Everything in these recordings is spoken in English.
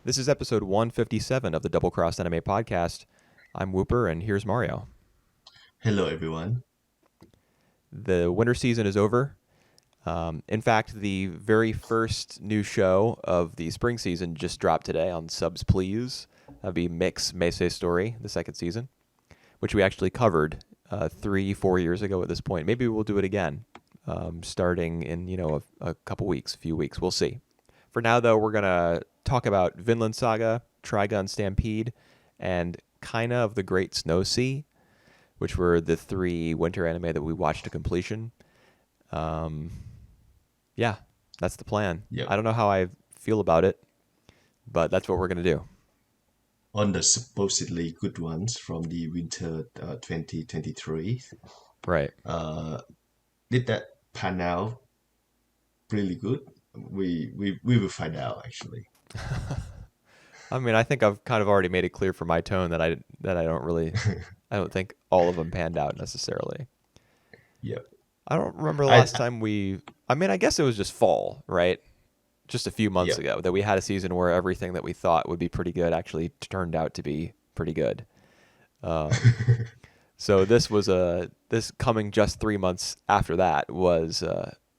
This is episode 157 of the Double Crossed Anime Podcast. I'm Whooper, and here's Mario. Hello, everyone. The winter season is over. In fact, the very first new show of the spring season just dropped today on Subs Please. That'd be Mix Meisei Story, the second season, which we actually covered 3-4 years ago at this point. Maybe we'll do it again, starting in a few weeks. We'll see. For now, though, we're gonna talk about Vinland Saga, Trigun Stampede, and Kaina of the Great Snow Sea, which were the three winter anime that we watched to completion. Yeah, that's the plan. Yep. I don't know how I feel about it, but that's what we're gonna do. On the supposedly good ones from the winter 2023, Right. did that pan out really good? We will find out actually. I mean, I think I've kind of already made it clear from my tone that I don't think all of them panned out necessarily. Yep. I don't remember the I last time I guess it was just fall, right? Just a few months Yep. ago that we had a season where everything that we thought would be pretty good actually turned out to be pretty good. So this coming just 3 months after that was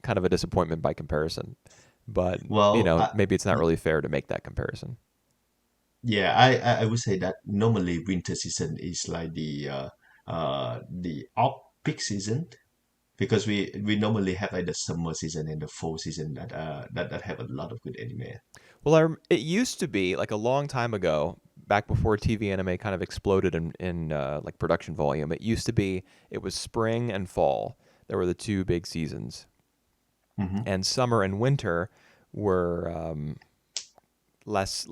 kind of a disappointment by comparison. But, well, maybe it's not really fair to make that comparison. yeah, I would say that normally winter season is like the off peak season because we normally have like the summer season and the fall season that have a lot of good anime. Well, it used to be like a long time ago, back before TV anime kind of exploded in like production volume. It was spring and fall. There were the two big seasons, Mm-hmm. and summer and winter were less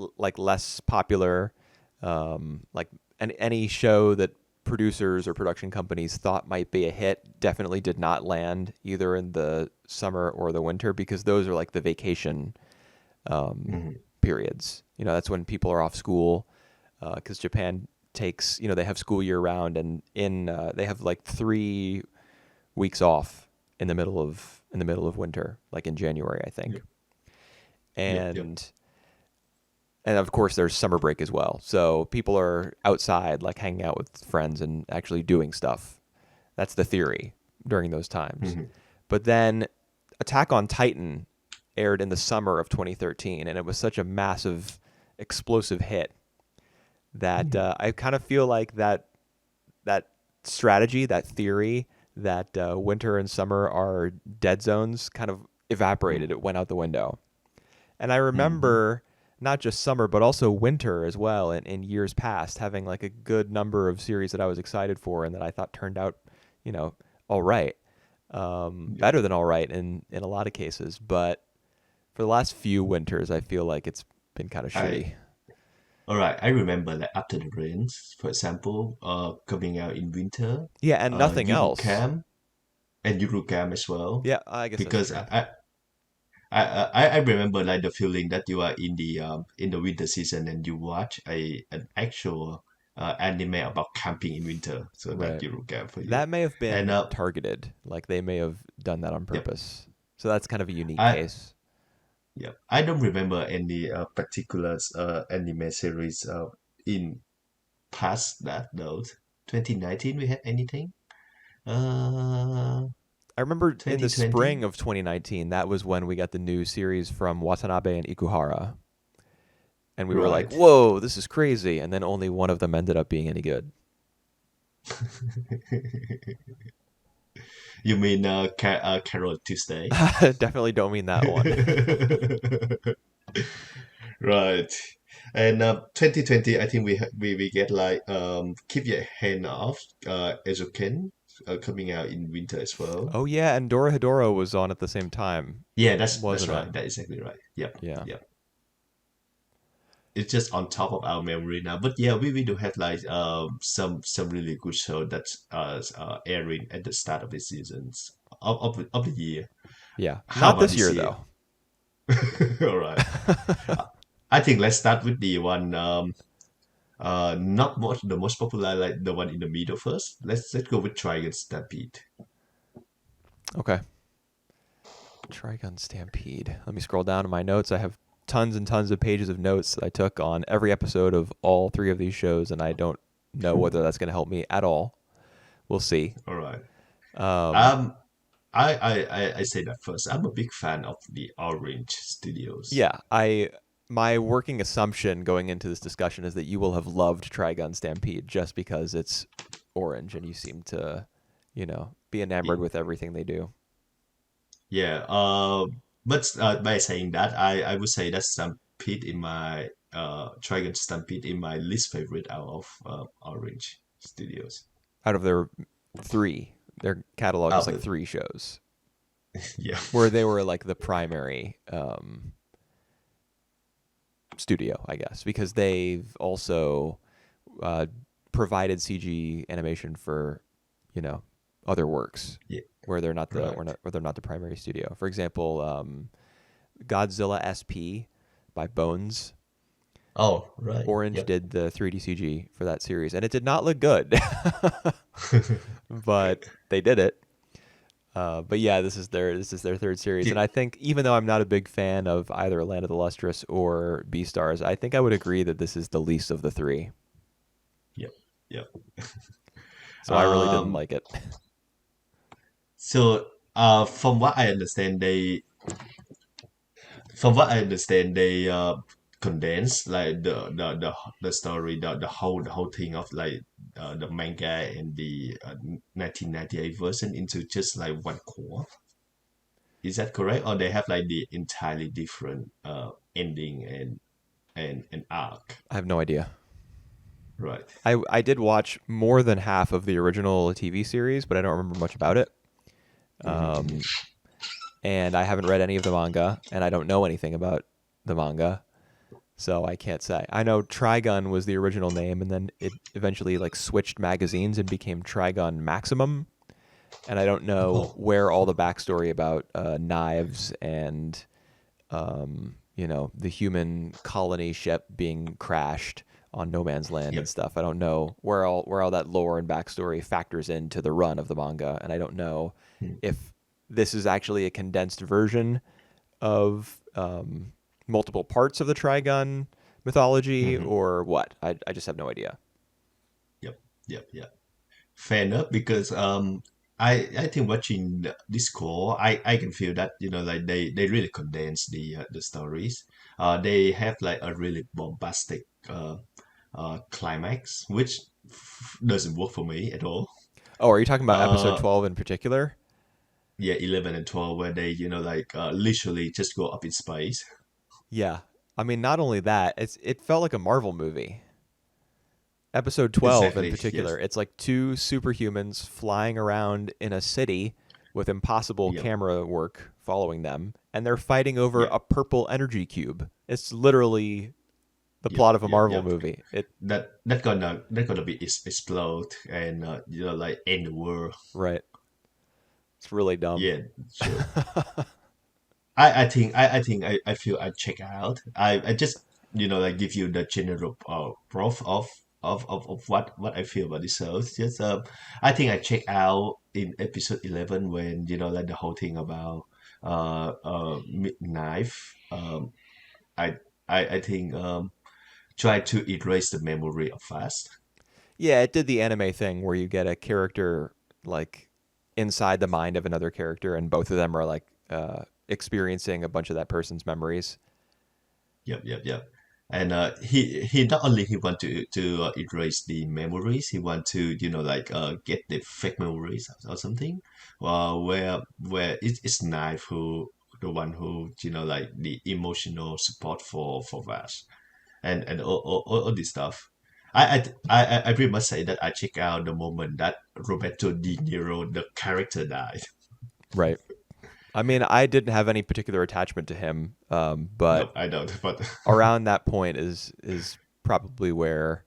popular. Like any show that producers or production companies thought might be a hit definitely did not land either in the summer or the winter because those are like the vacation Mm-hmm. periods. That's when people are off school because Japan takes, they have school year round, and they have like 3 weeks off in the middle of winter, like in January, I think. Yep. Yep. And and of course there's summer break as well. So people are outside like hanging out with friends and actually doing stuff. That's the theory during those times. Mm-hmm. But then Attack on Titan aired in the summer of 2013, and it was such a massive, explosive hit that I kind of feel like that strategy, that theory, that winter and summer are dead zones, kind of evaporated. It went out the window. And I Mm-hmm. remember not just summer, but also winter as well, in years past, having like a good number of series that I was excited for and that I thought turned out, all right, Yep. better than all right in a lot of cases, but for the last few winters, I feel like it's been kind of I shitty. All right, I remember like After the Rains, for example, coming out in winter, Yeah, and nothing else. Eurocam and Eurocam as well, Yeah, I guess that's because true. I remember like the feeling that you are in the winter season and you watch an actual anime about camping in winter, so that Right. Eurocam for you. That may have And been targeted. Like they may have done that on yep, purpose. So that's kind of a unique I case. yep, I don't remember any particular anime series in past that though. 2019 we had anything? Uh, I remember in the 2020? spring of 2019, that was when we got the new series from Watanabe and Ikuhara. And we were like, Right. whoa, this is crazy. And then only one of them ended up being any good. You mean Carol Tuesday? Definitely don't mean that one. Right. And 2020, I think we get like Keep Your Hand Off Ezoken coming out in winter as well. Oh, yeah, and Dorohedoro was on at the same time, Yeah, that's wasn't it? right. That is exactly right. Yep. Yeah. Yep. It's just on top of our memory now. But yeah, we do have like some really good show that's airing at the start of the seasons of the year. Yeah. How Not about this this year, year? though. All right. I think let's start with the one not much the most popular, like the one in the middle first. Let's go with Trigun Stampede. Okay. Trigun Stampede. Let me scroll down to my notes. I have tons and tons of pages of notes that I took on every episode of all three of these shows, and I don't know whether that's going to help me at all. We'll see. All right. Um, Um, I say that first. I'm a big fan of the Orange Studios. yeah, my working assumption going into this discussion is that you will have loved Trigun Stampede just because it's orange and you seem to, be enamored Y- with everything they do. Yeah. But by saying that, I would say that Stampede in my Trigun Stampede in my least favorite out of Orange Studios. Out of their catalog is Out like of three shows yeah. where they were like the primary studio, I guess, because they've also uh, provided CG animation for, you know, other works Yeah. where they're not the Right. where they're not the primary studio. For example, Godzilla SP by Bones. Oh, right. Orange Yep. did the 3D CG for that series, and it did not look good, but they did it. But yeah, this is their third series, and Ye- I think even though I'm not a big fan of either Land of the Lustrous or Beastars, I think I would agree that this is the least of the three. Yep. Yep. So I really didn't Um, like it. so from what I understand, they condense like the story, the whole thing of like the manga and the 1998 version into just like one core. Is that correct? Or they have like the entirely different ending and arc? I have no idea. Right. I did watch more than half of the original TV series, but I don't remember much about it. Hmm. Um, and I haven't read any of the manga, and I don't know anything about the manga. So I can't say. I know Trigun was the original name, and then it eventually like switched magazines and became Trigun Maximum. And I don't know Oh, where all the backstory about knives and the human colony ship being crashed on no man's land and yep. stuff. I don't know where all that lore and backstory factors into the run of the manga, and I don't know Hmm. if this is actually a condensed version of multiple parts of the Trigun mythology Mm-hmm. or what. I just have no idea. Yep. Yep. Yep. Fair enough, because I think watching this core, I can feel that like they really condense the stories. They have like a really bombastic climax, which doesn't work for me at all. Oh, are you talking about episode Uh, 12 in particular? yeah, 11 and 12, where they like literally just go up in space. Yeah. I mean, not only that, it felt like a Marvel movie. Episode 12 in Exactly. Yes. particular, it's like two superhumans flying around in a city with impossible Yep. camera work following them, and they're fighting over Yep. a purple energy cube. It's literally the Yep. plot of a Yep. Marvel Yep. movie. It That gonna be explode and like end the world. right. It's really dumb. Yeah. Sure. I feel I check out. I just like give you the general proof of what I feel about this show. It's just I think I check out in episode 11 when like the whole thing about knife. I I think try to erase the memory of fast. Yeah, it did the anime thing where you get a character like inside the mind of another character, and both of them are like experiencing a bunch of that person's memories. Yep, yep, yep. And he not only he want to erase the memories, he want to like get the fake memories or something. Where it's Knife who the one who like the emotional support for Vash and all this stuff. I pretty much say that I check out the moment that Roberto De Niro the character died. Right. I mean, I didn't have any particular attachment to him, but No, I don't. But around that point is probably where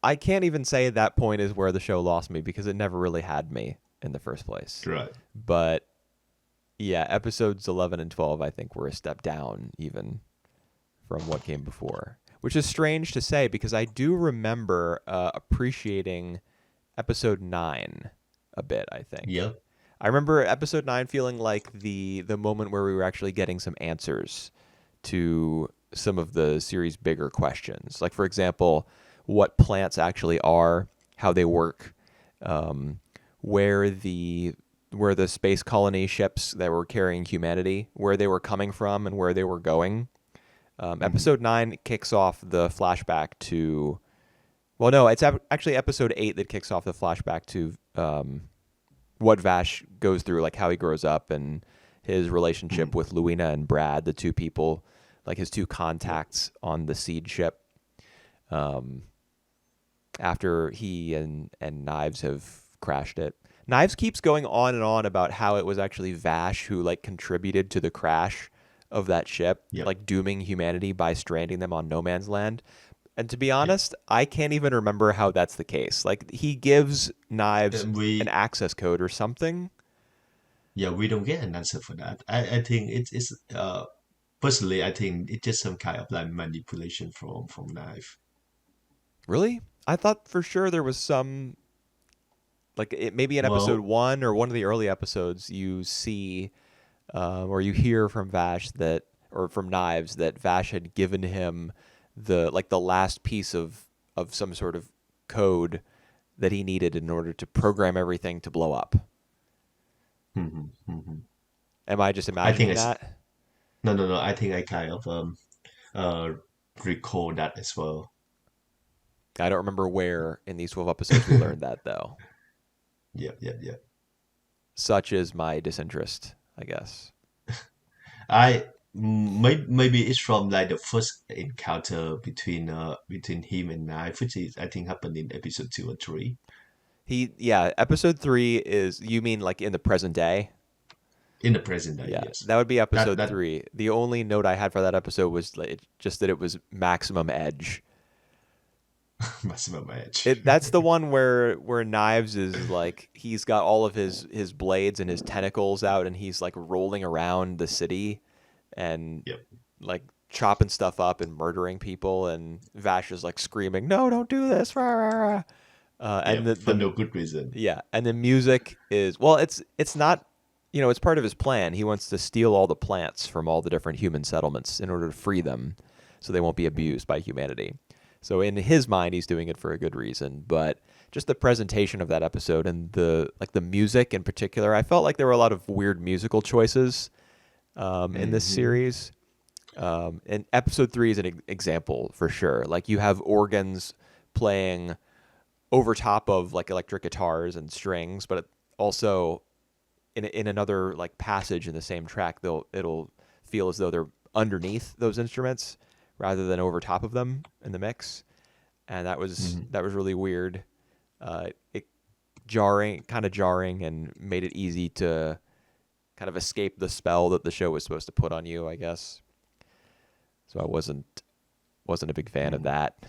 I can't even say that point is where the show lost me because it never really had me in the first place. right. But yeah, episodes 11 and 12 I think were a step down even from what came before, which is strange to say because I do remember appreciating episode 9 a bit, I think. Yep. I remember episode 9 feeling like the moment where we were actually getting some answers to some of the series' bigger questions. Like, for example, what plants actually are, how they work, um, where the where the space colony ships that were carrying humanity, where they were coming from and where they were going. Mm-hmm. Episode 9 kicks off the flashback to. Well, no, it's actually episode 8 that kicks off the flashback to what Vash goes through, like how he grows up and his relationship Mm-hmm. with Luina and Brad, the two people, like his two Yep. contacts on the seed ship. Um, After he and Knives have crashed it. Knives keeps going on and on about how it was actually Vash who like contributed to the crash of that ship, Yep. like dooming humanity by stranding them on no man's land. And to be Yep. honest, I can't even remember how that's the case. Like he gives Knives And an access code or something. we don't get an answer for that. I think it's personally I think it's just some kind of like manipulation from Knife. Really? I thought for sure there was some like maybe in episode Well, 1 or one of the early episodes you see or you hear from Vash that, or from Knives that Vash had given him the last piece of some sort of code that he needed in order to program everything to blow up. mhm, mhm. Am I just I think imagining it's that? no. I think I kind of uh recall that as well. I don't remember where in these 12 episodes we learned that though. Yep. Such is my disinterest, I guess. Maybe it's from like the first encounter between him and Knife, which is I think happened in episode 2 or 3. Yeah, episode 3 is, you mean like in the present day? In the present day, Yeah, yes. that would be That episode that 3. The only note I had for that episode was like, just that it was maximum edge. maximum edge. That's the one where Knives is like he's got all of his blades and his tentacles out and he's like rolling around the city and Yep. like chopping stuff up and murdering people and Vash is like screaming, "No, don't do this!" Rah, rah, rah." And Yep. For no good reason. yeah, and the music is, well, it's not, it's part of his plan. He wants to steal all the plants from all the different human settlements in order to free them so they won't be Mhm. abused by humanity. So in his mind he's doing it for a good reason, but just the presentation of that episode and the music in particular, I felt like there were a lot of weird musical choices in this Mhm. series. And episode 3 is an example for sure. Like you have organs playing over top of like electric guitars and strings, but also in another like passage in the same track, it'll feel as though they're underneath those instruments rather than over top of them in the mix, and Mhm. that was really weird. It kind of jarring, and made it easy to kind of escape the spell that the show was supposed to put on you, I guess. So I wasn't a big fan of Mhm. that.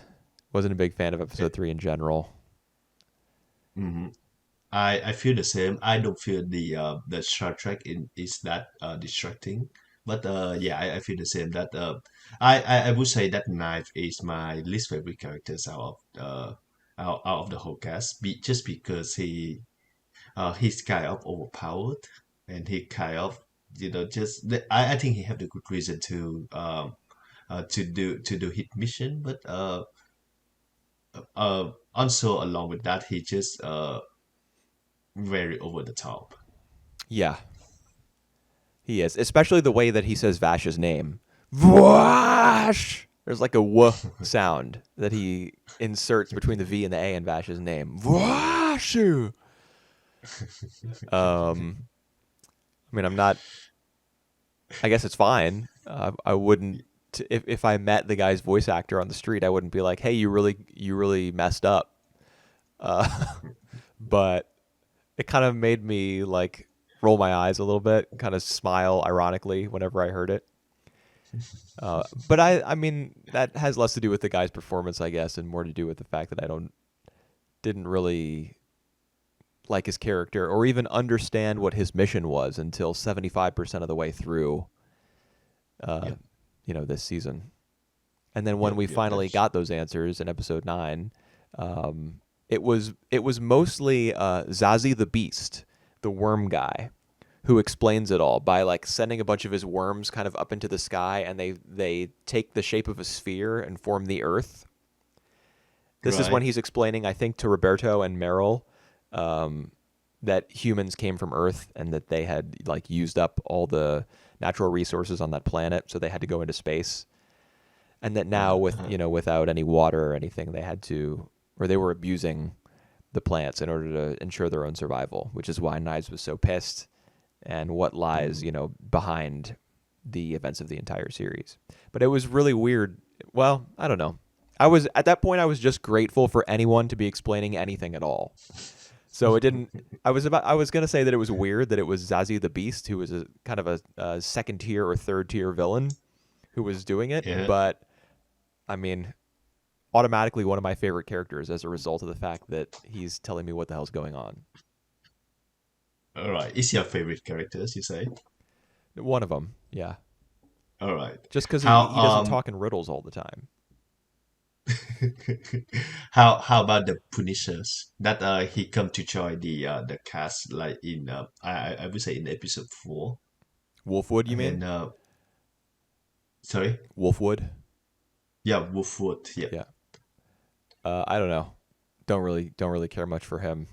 Wasn't a big fan of Yeah. episode 3 in general. Mhm. I feel the same. I don't feel the Star Trek in is that distracting. But yeah, I feel the same. That I would say that Knife is my least favorite characters out of the whole cast. Just because he's kind of overpowered, and he kind of I think he have the good reason to do his mission, but also along with that he just very over the top. Yeah, he is, especially the way that he says Vash's name. Vash. There's like a w sound that he inserts between the V and the A in Vash's name. Vashu. Um, I mean, I'm not. I guess it's fine. I wouldn't. If I met the guy's voice actor on the street, I wouldn't be like, "Hey, you really messed up." Uh, but it kind of made me like roll my eyes a little bit, kind of smile ironically whenever I heard it. But I mean, that has less to do with the guy's performance, I guess, and more to do with the fact that I didn't really like his character or even understand what his mission was until 75% of the way through, uh, Yep, this season. And then when we yep. finally That's got those answers in episode 9, it was mostly Zazie the Beast, the worm guy, who explains it all by like sending a bunch of his worms kind of up into the sky, and they take the shape of a sphere and form the Earth. This is when Right. he's explaining, I think, to Roberto and Meryl, um, that humans came from Earth and that they had like used up all the natural resources on that planet, so they had to go into space, and that now with Uh-huh. without any water or anything, they had to, or they were abusing the plants in order to ensure their own survival, which is why Knives was so pissed and what lies, Mm. behind the events of the entire series. But it was really weird. Well, I don't know. I was at that point I was just grateful for anyone to be explaining anything at all. So it didn't I was going to say that it was weird that it was Zazie the Beast who was a kind of a second tier or third tier villain who was doing it, Yeah. but I mean, automatically one of my favorite characters as a result of the fact that he's telling me what the hell's going on. All right. Is your favorite characters, you say? One of them, yeah. All right. Just because How he doesn't talk in riddles all the time. how about the Punishers? That he come to join the cast like in I would say in episode 4. Wolfwood, you mean? And sorry? Wolfwood? Yeah, Wolfwood. Yeah. Yeah. I don't know. Don't really care much for him.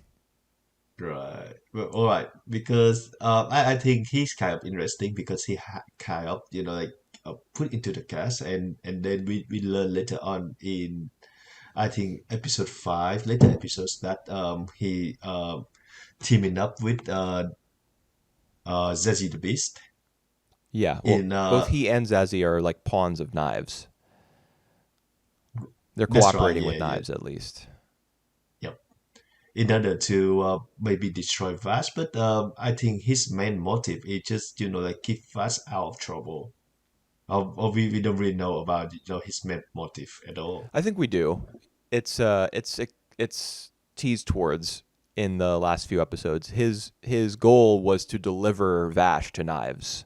Right. Well, all right. Because I think he's kind of interesting because he kind of like put into the cast, and then we learn later on in I think episode 5, later episodes, that he teaming up with Zazie the Beast Yeah. Well, in both he and Zazie are like pawns of Knives. They're that's right. cooperating with Yeah, yeah. Knives at least. Yep. In order to maybe destroy Vash, but I think his main motive is just like keep Vash out of trouble. Or we don't really know about his main motive at all. I think we do. It's teased towards in the last few episodes. His goal was to deliver Vash to Knives.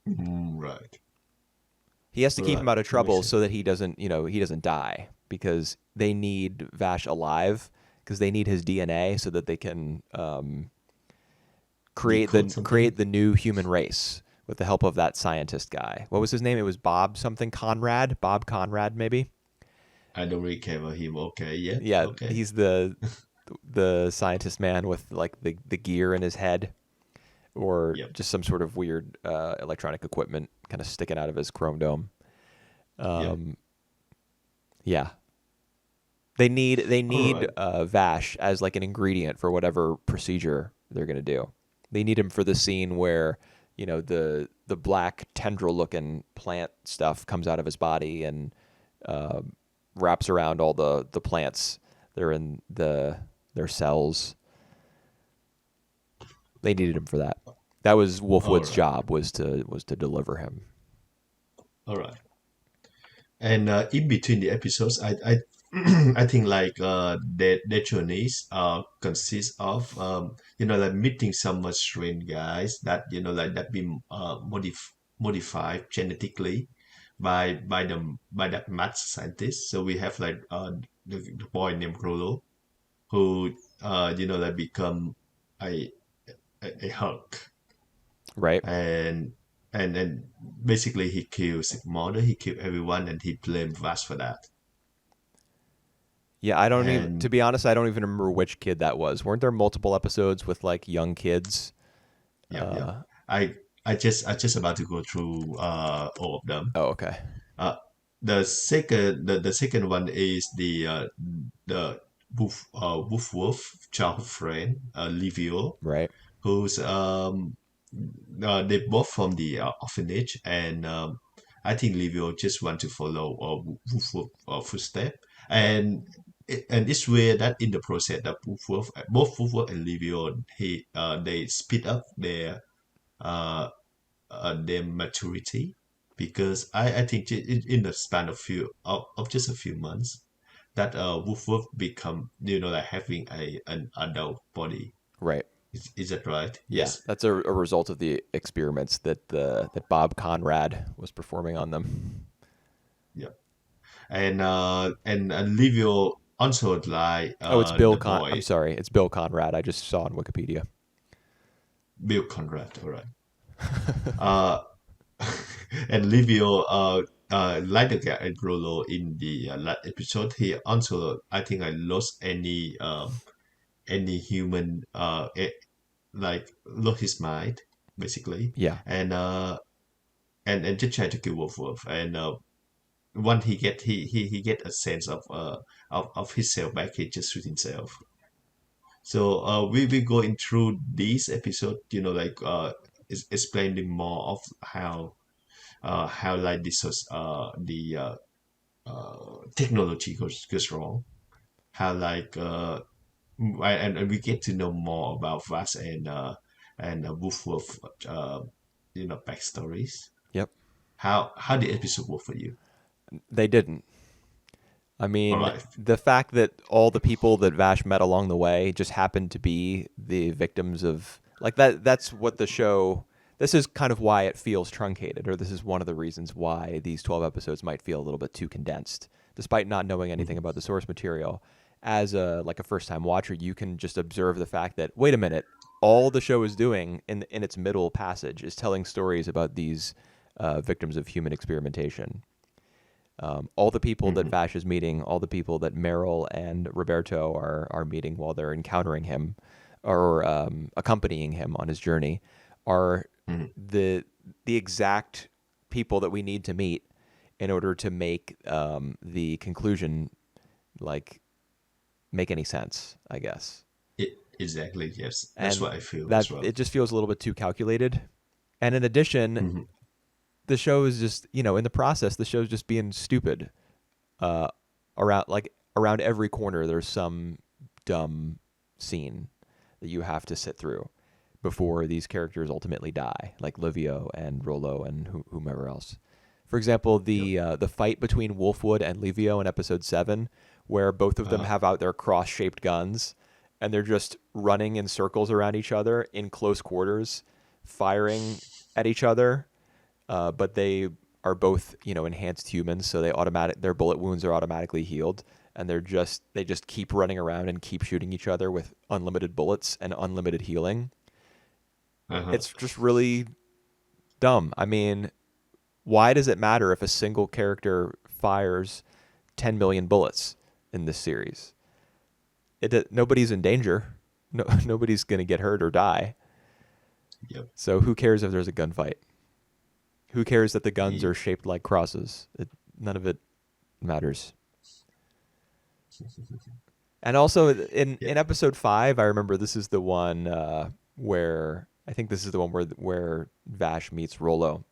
Right. He has to keep him Right. out of I would trouble say. so that he doesn't die because they need Vash alive because they need his DNA so that they can Decode something. create the new human race with the help of that scientist guy. What was his name? It was Bob something Conrad. Bob Conrad, maybe. I don't really care about him. Okay. Yeah. Yeah, Okay. he's the scientist man with like the gear in his head, or Yep. just some sort of weird electronic equipment kind of sticking out of his chrome dome. Yep. Um, yeah, they All need right. Vash as like an ingredient for whatever procedure they're gonna do. They need him for the scene where the black tendril looking plant stuff comes out of his body and uh, wraps around all the plants that are in their cells. They needed him for that. That was All Wolfwood's right. job was to deliver him. All right. And in between the episodes, I I think like their journeys consist of like meeting some much strange guys that like that been modified genetically by that mad scientist. So we have like the boy named Rolo who like become a a Hulk, Right? and and basically he kills his mother, he killed everyone, and he blamed Vash for that. Yeah, I don't even to And be honest, I don't even remember which kid that was. Weren't there multiple episodes with like young kids? yep, yep. Uh I just about to go through all of them. oh, okay. Uh, the second one is the Wolf childhood friend, Livio, Right. who's they both from the orphanage, and I think Livio just want to follow Wolf footstep, and and it's weird that in the process that both Wolf and Livio they speed up uh, their maturity, because I think in the span of just a few months that Wolf become like having an adult body. Right. Is that right? Yeah, Yes. that's a result of the experiments that Bob Conrad was performing on them. Yeah. And Livio also like Oh, it's the boy. I'm sorry, it's Bill Conrad. I just saw on Wikipedia. Bill Conrad. All right. Uh, and Livio, like the guy Rolo in the last episode, he also, I think, I lost any human, like lost his mind basically, Yeah. and and just try to kill Wolf, and once he get a sense of himself back, he just shoot himself. So we going through this episode, like is explaining more of how like this was the technology goes wrong, how like and we get to know more about Vass and Wolf backstories. Yep. How the episode work for you? They didn't. I All mean, right. the fact that all the people that Vash met along the way just happened to be the victims of like that's what the show this is kind of why it feels truncated, or this is one of the reasons why these 12 episodes might feel a little bit too condensed. Despite not knowing anything Mhm. about the source material, as a first time watcher, you can just observe the fact that wait a minute, all the show is doing in its middle passage is telling stories about these victims of human experimentation. All the people that Mhm. Vash is meeting, all the people that Meryl and Roberto are meeting while they're encountering him or accompanying him on his journey, are Mhm. the exact people that we need to meet in order to make the conclusion like make any sense, I guess. Exactly. Yes, that's And what I feel that as well. it just feels a little bit too calculated. And in addition, Mhm. the show is just in the process, the show's just being stupid. uh, around every corner there's some dumb scene that you have to sit through before these characters ultimately die, like Livio and Rollo and whomever else. For example, Yep. the fight between Wolfwood and Livio in episode 7, where both of them Uh, have out their cross-shaped guns and they're just running in circles around each other in close quarters, firing at each other, but they are both enhanced humans, so their bullet wounds are automatically healed, and they just keep running around and keep shooting each other with unlimited bullets and unlimited healing. uh-huh. It's just really dumb. I mean, why does it matter if a single character fires 10 million bullets in this series? Nobody's in danger. No, nobody's gonna get hurt or die. Yep. So who cares if there's a gunfight? Who cares that the guns Ye- are shaped like crosses? None of it matters. And also Yeah. in episode 5, I remember this is the one where I think this is the one where Vash meets Rollo.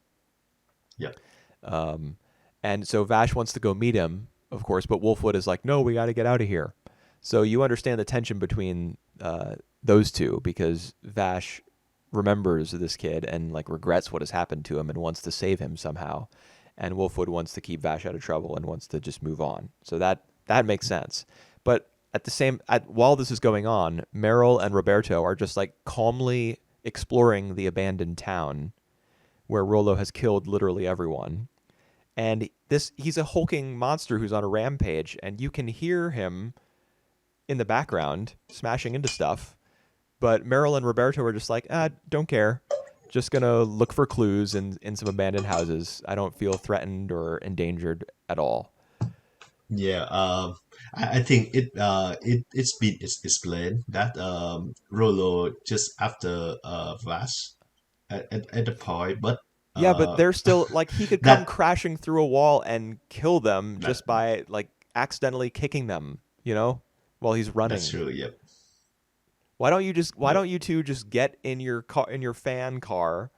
Yep. Um, and so Vash wants to go meet him, of course, but Wolfwood is like, "No, we got to get out of here." So you understand the tension between those two because Vash remembers this kid and like regrets what has happened to him and wants to save him somehow, and Wolfwood wants to keep Vash out of trouble and wants to just move on. So that makes sense. But while this is going on, Meryl and Roberto are just like calmly exploring the abandoned town where Rollo has killed literally everyone. And he's a hulking monster who's on a rampage, and you can hear him in the background smashing into stuff. But Meryl and Roberto are just like, don't care. Just gonna look for clues in some abandoned houses. I don't feel threatened or endangered at all. Yeah. I think it's explained that Rolo just after Vash at the point, but Yeah, but uh they're still like he could come that crashing through a wall and kill them that just by like accidentally kicking them, while he's that's running. true. Yep. Why Yep. don't you two just get in your car in your fan car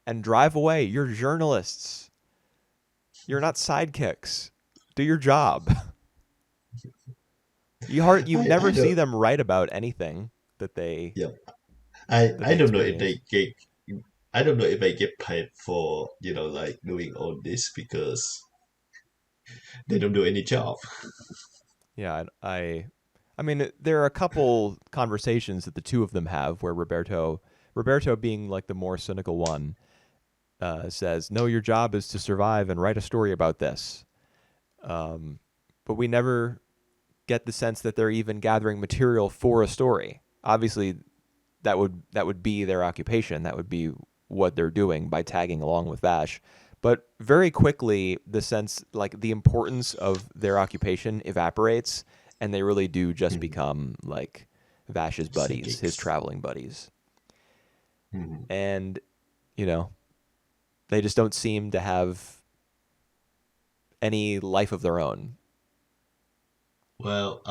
and drive away? You're journalists. You're not sidekicks. Do your job. You I never see don't. them write about anything that they Yep. that I they don't know if they experience. get. I don't know if I get paid for like doing all this because they don't do any job. Yeah, I mean, there are a couple conversations that the two of them have where Roberto being like the more cynical one, says, "No, your job is to survive and write a story about this." Um, but we never get the sense that they're even gathering material for a story. Obviously, that would be their occupation. That would be what they're doing by tagging along with Vash. But very quickly, the sense, like the importance of their occupation evaporates, and they really do just Mhm. become like Vash's buddies, his Psychics. traveling buddies. Mhm. And, you know, they just don't seem to have any life of their own. Well,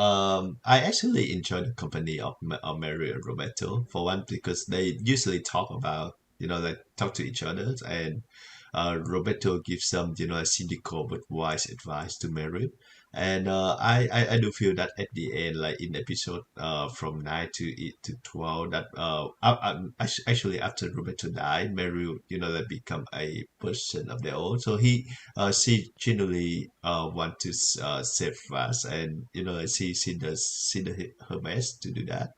I actually enjoy the company of Mary and Roberto for one because they usually talk about, like talk to each other, and Roberto gives some, a cynical but wise advice to Mary. And I do feel that at the end, like in episode from 9 to 12, that actually after Roberto died, Mary, like become a person of their own. So she genuinely want to save us, and like she does her best to do that.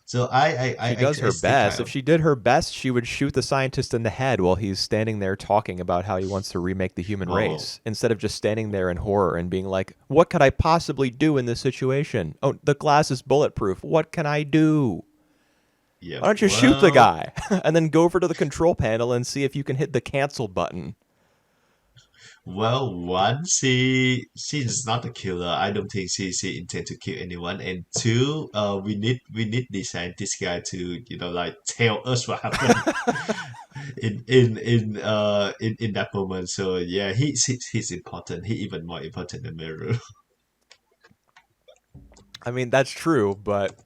So She does I her still kind best. If of. she did her best, she would shoot the scientist in the head while he's standing there talking about how he wants to remake the human Oh, race, instead of just standing there in horror and being like, "What could I possibly do in this situation? Oh, the glass is bulletproof. What can I do? yeah. Why don't you shoot the guy and then go over to the control panel and see if you can hit the cancel button?" Well, one, she's not a killer. I don't think she intend to kill anyone. And two, we need the scientist guy to like tell us what happened in that moment. So yeah, he's important. He even more important than Meru. I mean, that's true, but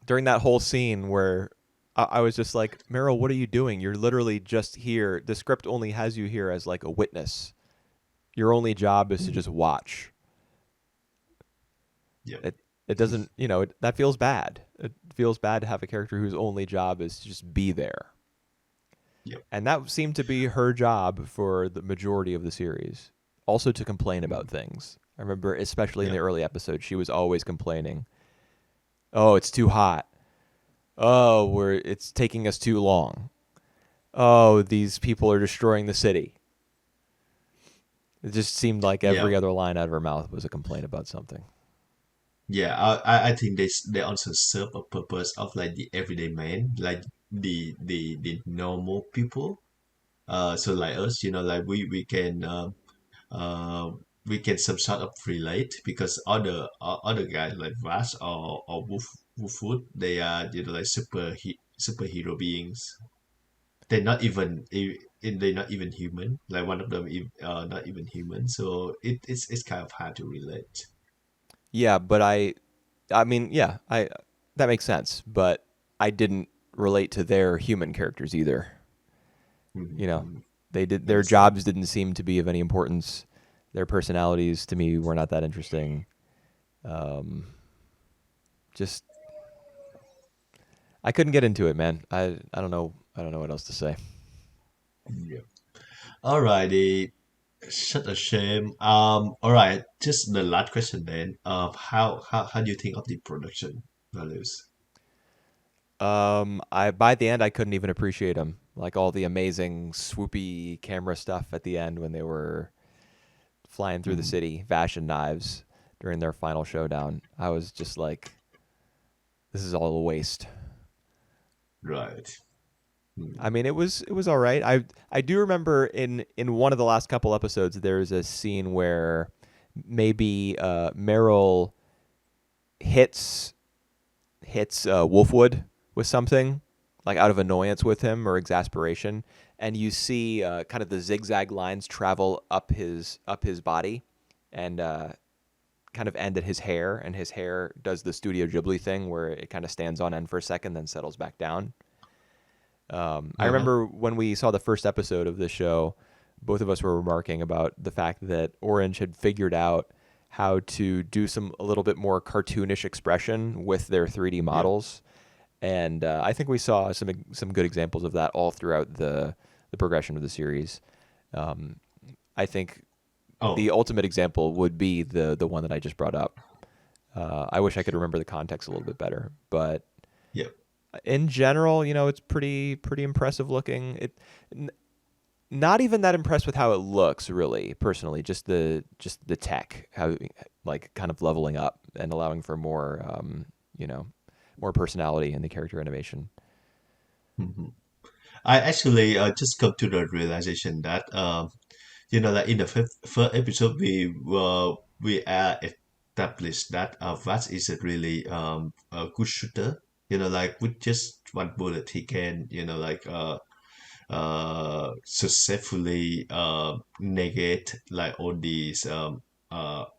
during that whole scene where I was just like, "Meryl, what are you doing? You're literally just here. The script only has you here as like a witness. Your only job is to just watch." Yep. It doesn't, that feels bad. It feels bad to have a character whose only job is to just be there. Yep. And that seemed to be her job for the majority of the series. Also to complain about Mhm. things. I remember, especially in the Yep. early episodes, she was always complaining. "Oh, it's too hot. Oh, it's taking us too long. Oh, these people are destroying the city." It just seemed like Yeah. every other line out of her mouth was a complaint about something. Yeah, I think they also serve a purpose of like the everyday man, like the normal people. So like us, like uh we can some sort of relate because other guys like Vash or Wolfwood, they are like superhero beings. They're not even they're not even human. Like one of them, not even human. So it's kind of hard to relate. Yeah, but I mean, yeah, I that makes sense, but I didn't relate to their human characters either. You know, Mm-hmm. their Understand. jobs didn't seem to be of any importance. Their personalities to me were not that interesting. Um, just I couldn't get into it, man. I don't know what else to say. Yeah. Alrighty. Such a shame. All right. Just the last question then. How do you think of the production values? I by the end I couldn't even appreciate them. Like all the amazing swoopy camera stuff at the end when they were flying through the Mhm. city, Vash and Knives during their final showdown. I was just like, this is all a waste. Right. I Mhm. mean, it was all right. I do remember in one of the last couple episodes there's a scene where maybe Meryl hits Wolfwood with something, like out of annoyance with him or exasperation, and you see kind of the zigzag lines travel up his body, and kind of end at his hair, and his hair does the Studio Ghibli thing where it kind of stands on end for a second, then settles back down. I Uh-huh. remember when we saw the first episode of this show, both of us were remarking about the fact that Orange had figured out how to do some a little bit more cartoonish expression with their 3D Yeah. models, and I think we saw some good examples of that all throughout the progression of the series. Um, I think the Oh, ultimate example would be the one that I just brought up. I wish I could remember the context a little bit better, but yeah. in general, it's pretty impressive looking. N- Not even that impressed with how it looks, really. Personally, just the tech, how like kind of leveling up and allowing for more, more personality in the character animation. Mhm. I actually just come to the realization that like in the first episode, we are established that Vaz is a really a good shooter. Like with just one bullet, he can successfully negate like all these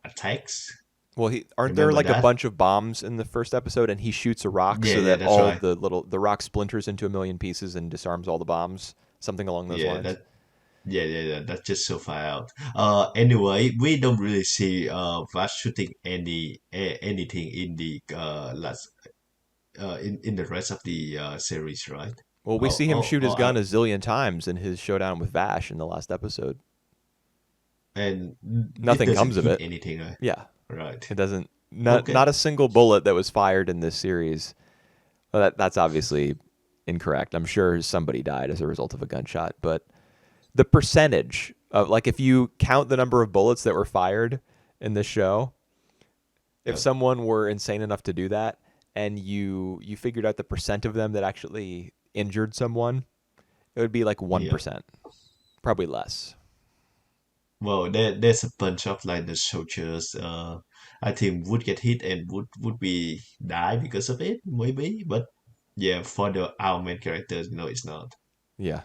attacks. Well, aren't there Remember like a that? bunch of bombs in the first episode, and he shoots a rock Yeah, so yeah, that that's all right. the rock splinters into a million pieces and disarms all the bombs, something along those Yeah, lines. yeah. That's just so far out. Anyway, we don't really see Vash shooting anything in the last in the rest of the series, right? Well, we Oh, see him oh, shoot oh, his gun a zillion times in his showdown with Vash in the last episode. and it Nothing doesn't comes of hit it. anything, right? Yeah, Right. it doesn't. Not Okay. a single bullet that was fired in this series. Well, that's obviously incorrect. I'm sure somebody died as a result of a gunshot, but the percentage of like if you count the number of bullets that were fired in this show, if Yeah. someone were insane enough to do that and you figured out the percent of them that actually injured someone, it would be like Yeah. 1%, probably less. Well, there's a bunch of like the soldiers. I think would get hit and would be die because of it, maybe. But yeah, for the our main characters, it's not. Yeah.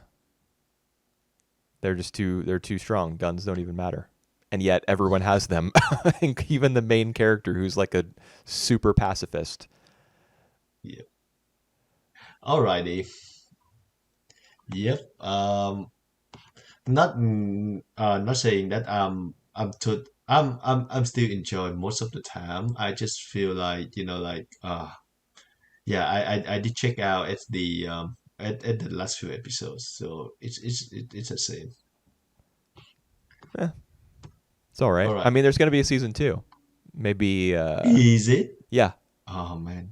They're too strong. Guns don't even matter. And yet everyone has them. Even the main character who's like a super pacifist. Yeah. Alrighty. Yep. Not saying that I'm still enjoying most of the time. I just feel like yeah, I did check out at the last few episodes, so it's the same. Eh, it's all All right. I right. mean, there's going to be a season 2. Maybe Is it? yeah. Oh man.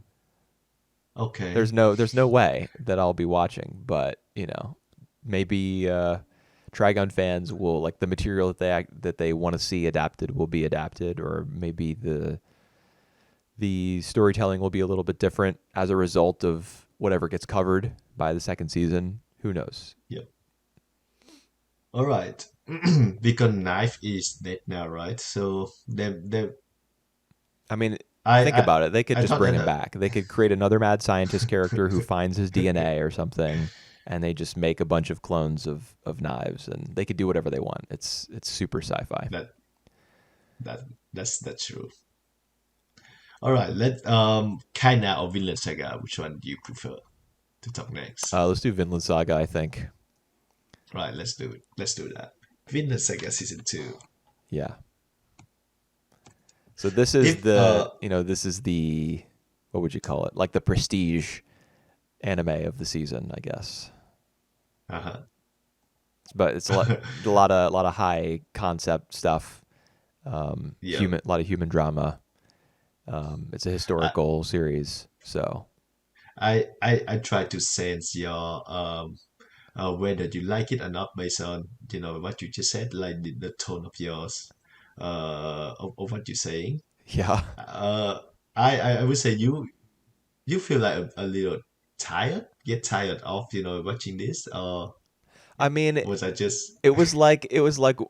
Okay. There's no way that I'll be watching, but maybe Trigun fans will like the material that they want to see adapted will be adapted, or maybe the storytelling will be a little bit different as a result of whatever gets covered by the second season. Who knows? Yep. All right. Because knife is dead now, right? So they I mean, I think I about it. They could I just thought bring that him back. They could create another mad scientist character who finds his DNA or something, and they just make a bunch of clones of knives, and they could do whatever they want. It's super sci-fi. that that that's true. All right. Let Kaina or Vinland Saga. Which one do you prefer to talk next? Let's do Vinland Saga. I think. Right. Let's do it. Let's do that. Vinland Saga season two. Yeah. So this is If the what would you call it? Like the prestige anime of the season, I guess. uh-huh. But it's a lot of high concept stuff. Yeah. A lot of human drama. It's a I, historical series, so I try to sense your whether you like it or not based on what you just said, like the tone of yours, of what you're saying. yeah. Uh, I would say you feel like a little tired, get tired of watching this, or I mean, was I just it was like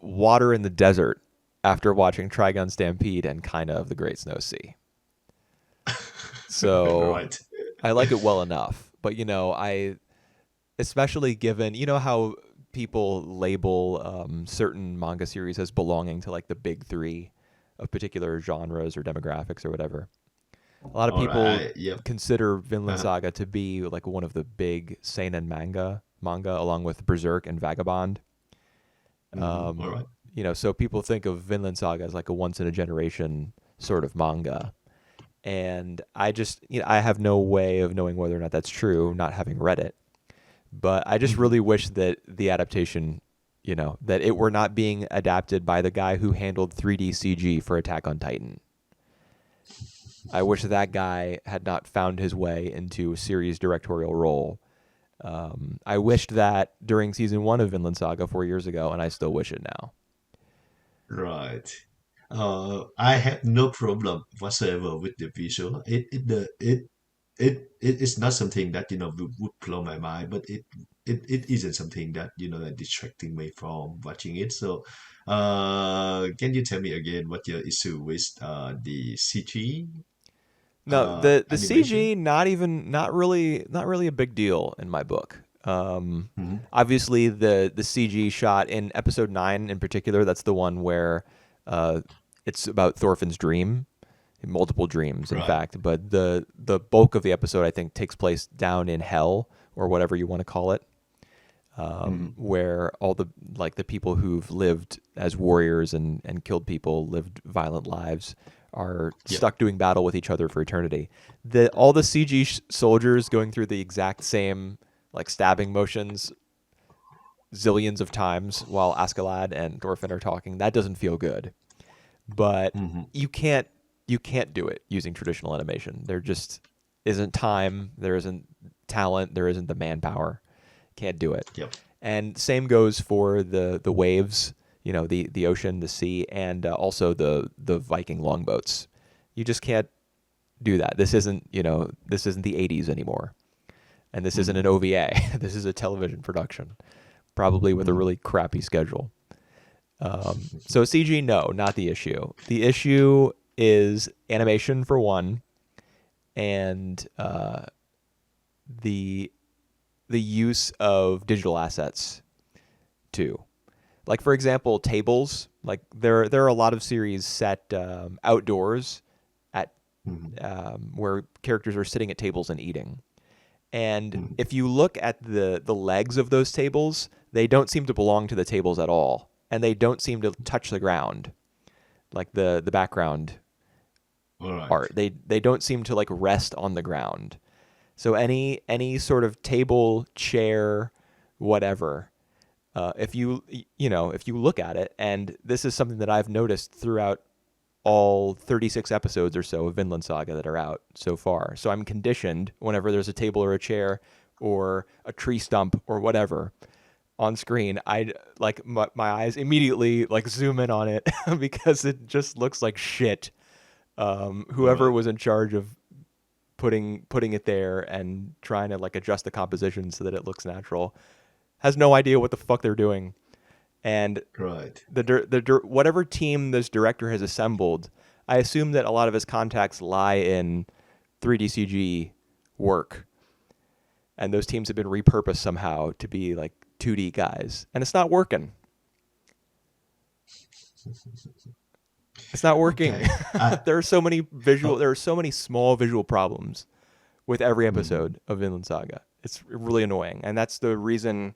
water in the desert after watching Trigun Stampede and Kaina of the Great Snow Sea. So right? I like it well enough, but I especially given how people label certain manga series as belonging to like the big three of particular genres or demographics or whatever. A lot of All people right. Yep. consider Vinland Uh-huh. Saga to be like one of the big seinen manga along with Berserk and Vagabond. All Um, right. so people think of Vinland Saga as like a once in a generation sort of manga. And I just, I have no way of knowing whether or not that's true, not having read it. But I just Mhm. really wish that the adaptation, that it were not being adapted by the guy who handled 3D CG for Attack on Titan. I wish that guy had not found his way into a series directorial role. I wished that during season 1 of Vinland Saga 4 years ago, and I still wish it now. Right. I have no problem whatsoever with the visual. It it is not something that would blow my mind, but it isn't something that that distracting me from watching it. So, can you tell me again what your issue with the CG No, the animation? CG not really a big deal in my book. Hmm. Obviously the CG shot in episode 9 in particular, that's the one where uh, it's about Thorfinn's dream, multiple dreams in Right. fact, but the bulk of the episode I think takes place down in hell or whatever you want to call it, Hmm. where all the like the people who've lived as warriors and killed people, lived violent lives, are Yep. stuck doing battle with each other for eternity. The all the CG soldiers going through the exact same like stabbing motions zillions of times while Askeladd and Thorfinn are talking. That doesn't feel good. But Hmm. you can't you can't do it using traditional animation. There just isn't time, there isn't talent, there isn't the manpower. Can't do it. Yep. And same goes for the waves, the ocean, the sea, and also the Viking longboats. You just can't do that. This isn't the 80s anymore, and this isn't Hmm. an OVA. This is a television production, probably with a Hmm. really crappy schedule. So CG, no, not the issue. The issue is animation for one, and the the use of digital assets too. Like for example, tables. Like there are a lot of series set outdoors at Hmm. where characters are sitting at tables and eating. And Hmm. if you look at the legs of those tables, they don't seem to belong to the tables at all, and they don't seem to touch the ground. Like the background All right. art, they don't seem to like rest on the ground. So any sort of table, chair, whatever, if if you look at it, and this is something that I've noticed throughout all 36 episodes or so of Vinland Saga that are out so far. So I'm conditioned whenever there's a table or a chair or a tree stump or whatever on screen, I like my eyes immediately like zoom in on it because it just looks like shit. All Whoever right. was in charge of putting it there and trying to like adjust the composition so that it looks natural has no idea what the fuck they're doing. And Right. whatever team this director has assembled, I assume that a lot of his contacts lie in 3D CG work, and those teams have been repurposed somehow to be like 2D guys, and it's not working. It's not working. Okay. I. There Oh. are so many small visual problems with every Mhm. episode of Vinland Saga. It's really annoying, and that's the reason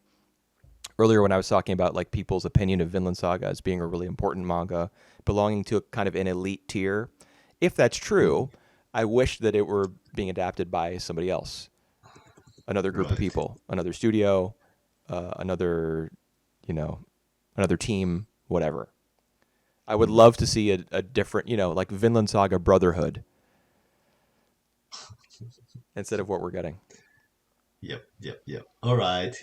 earlier when I was talking about like people's opinion of Vinland Saga as being a really important manga belonging to kind of an elite tier. If that's true, Mhm. I wish that it were being adapted by somebody else, another group of Right. people, another studio, another, you know, another team, whatever. I would Mhm. love to see a different, like Vinland Saga Brotherhood instead of what we're getting. Yep. Yep. Yep. All right.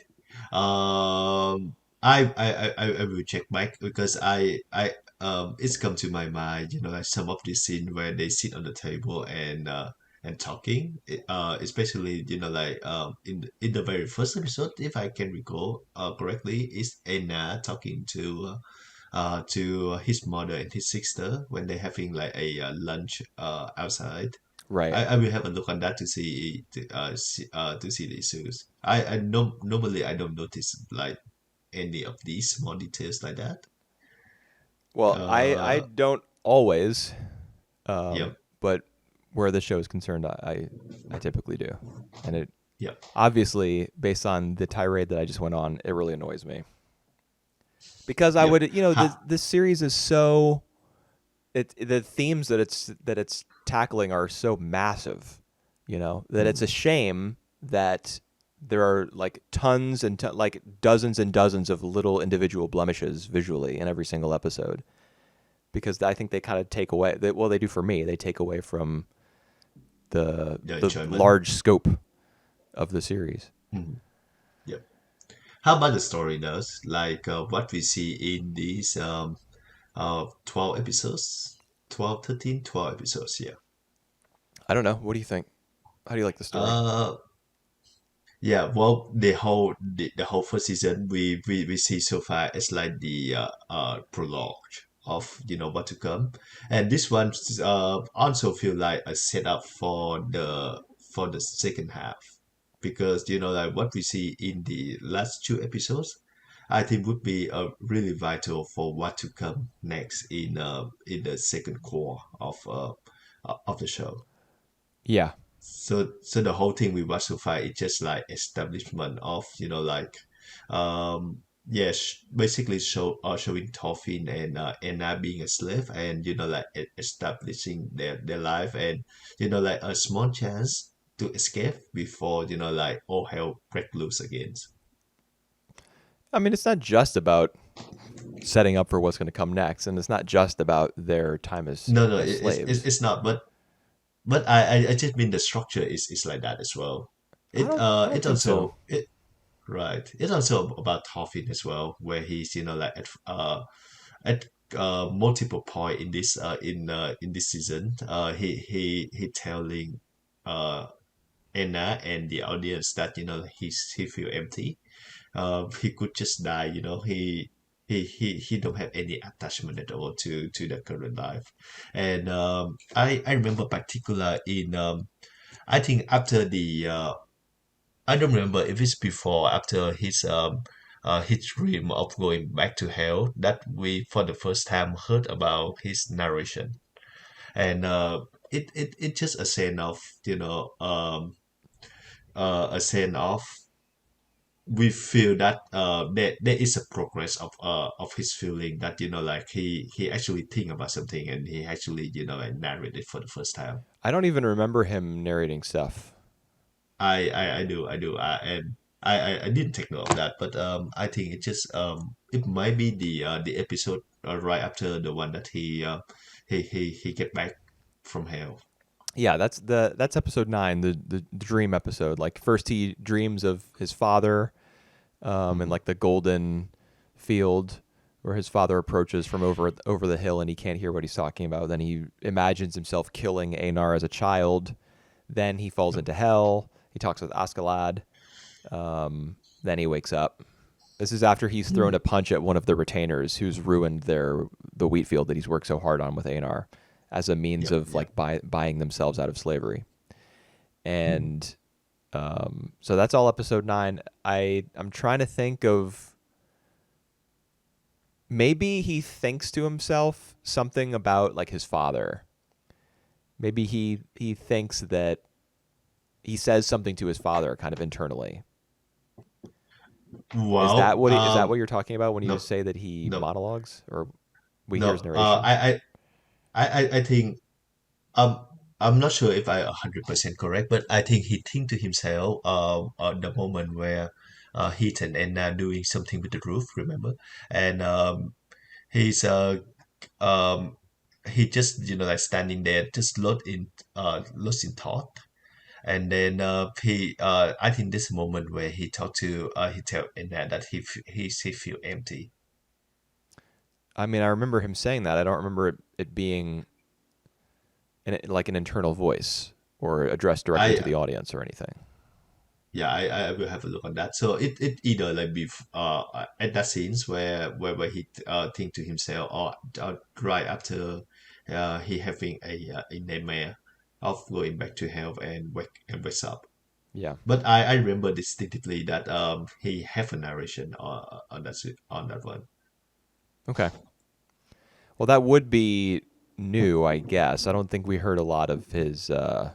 I will check Mike because it's come to my mind, like some of the scene where they sit on the table and talking, especially, like in the very first episode, if I can recall correctly, is Anna talking to his mother and his sister when they're having like a lunch outside. Right. I will have a look on that to see the issues. I no normally I don't notice like any of these small details like that. Well, I Uh, don't always, yep, but where the show is concerned, I typically do, and it yep, obviously based on the tirade that I just went on, it really annoys me because I yep. would Ha. this series is so the themes that it's tackling are so massive, that it's a Mm, shame that there are like tons and like dozens and dozens of little individual blemishes visually in every single episode because I think they kind of take away well they do for me, they take away from the the enjoyment. large scope of the series. Mm, yep. How about the story though? Like what we see in these 12 episodes, 12, 13, 12 episodes. Yeah. I don't know. What do you think? How do you like the story? Uh, Yeah, well, the whole first season we see so far is like the prologue of what to come, and this one also feel like a setup for the second half, because like what we see in the last two episodes, I think would be really vital for what to come next in the second core of the show. Yeah. So the whole thing we watch so far is just like establishment of yes, basically showing Thorfinn and Anna being a slave, and like establishing their life, and like a small chance to escape before like all hell break loose again. I mean, it's not just about setting up for what's going to come next, and it's not just about their time No, no, as slaves. it's not, but I just mean the structure is like that as well. I don't It think so. also it Right. It's also about Toffin as well, where he's like at multiple point in this season, he telling uh Anna and the audience that he feel empty. He could just die. He don't have any attachment at all to the current life, and I remember particular in I think after the I don't remember if it's before or after his dream of going back to hell that we for the first time heard about his narration, and it just a sense of a sense of we feel that there is a progress of his feeling, that like he actually think about something, and he actually like narrate it for the first time. I don't even remember him narrating stuff. I do. And I didn't take note of that, but I think it might be the episode right after the one that he get back from hell. Yeah, that's episode 9, the dream episode. Like first he dreams of his father, and Hmm. like the golden field where his father approaches from over the hill and he can't hear what he's talking about. Then he imagines himself killing Einar as a child. Then he falls Yep. into hell. He talks with Askeladd. Then he wakes up. This is after he's thrown a punch at one of the retainers who's ruined the wheat field that he's worked so hard on with Einar as a means Yep. of Yep. like buying themselves out of slavery. And so that's all episode 9. I'm trying to think of, maybe he thinks to himself something about like his father. Maybe he thinks that he says something to his father kind of internally. Well, Is that what you're talking about when you no, say that he no, monologues or we hear his no. narration? I think um I'm not sure if I 100% correct, but I think he think to himself the moment where Heath and Anna doing something with the roof, remember? And he's um he just like standing there just lost in thought, and then I think this moment where he talked to he tell Anna that he feel empty. I mean, I remember him saying that. I don't remember it being like an internal voice or addressed directly to I the audience or anything. Yeah, I will have a look on that. So it either like at that scenes where he think to himself, or right after he having a nightmare of going back to hell and wakes up. Yeah. But I remember distinctively that he have a narration on that one. Okay. Well, that would be new, I guess. I don't think we heard a lot of his. I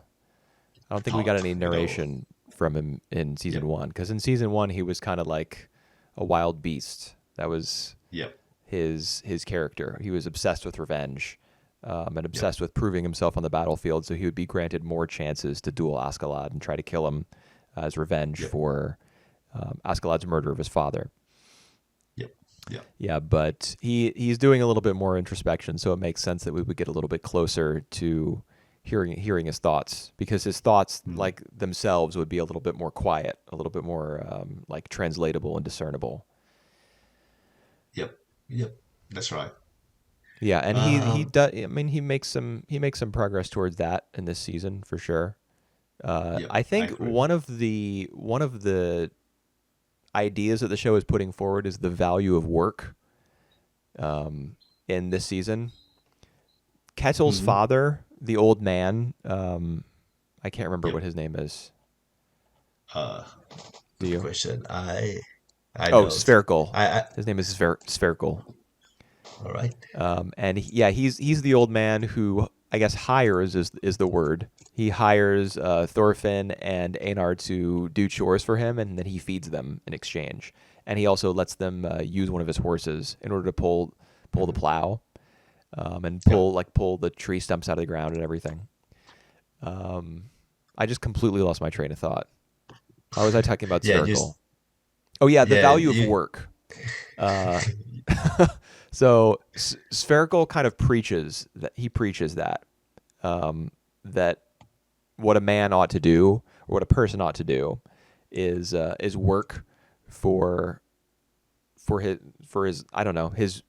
don't think we got Thought, any narration from him in Yep, season 1, because in season 1 he was kind of like a wild beast. That was yep, his character. He was obsessed with revenge, and yep, obsessed with proving himself on the battlefield. So he would be granted more chances to duel Askeladd and try to kill him as revenge yep, for Askeladd's murder of his father. yep, yep. Yeah, but he's doing a little bit more introspection, so it makes sense that we would get a little bit closer to hearing his thoughts, because his thoughts Mm, like themselves would be a little bit more quiet, a little bit more like translatable and discernible. yep, yep. That's right. Yeah, and he Um, does. I mean, he makes some progress towards that in this season for sure. Yep, I I think agree. one of the ideas that the show is putting forward is the value of work in this season. Kettle's Hmm. father, the old man, I can't remember Yep. what his name is. Uh, Do Good you? question. I Oh, don't. Spherical. I His name is Spherical. All right. And yeah, he's the old man who I guess hires is the word. He hires Thorfinn and Einar to do chores for him, and then he feeds them in exchange. And he also lets them use one of his horses in order to pull the Hmm. plow and Yep. pull the tree stumps out of the ground and everything. Um, I just completely lost my train of thought. Why was I talking about Yeah, just Spherical? Oh yeah, the yeah, value of you work. Uh, so Spherical kind of preaches that that what a man ought to do or what a person ought to do is work for his I don't know his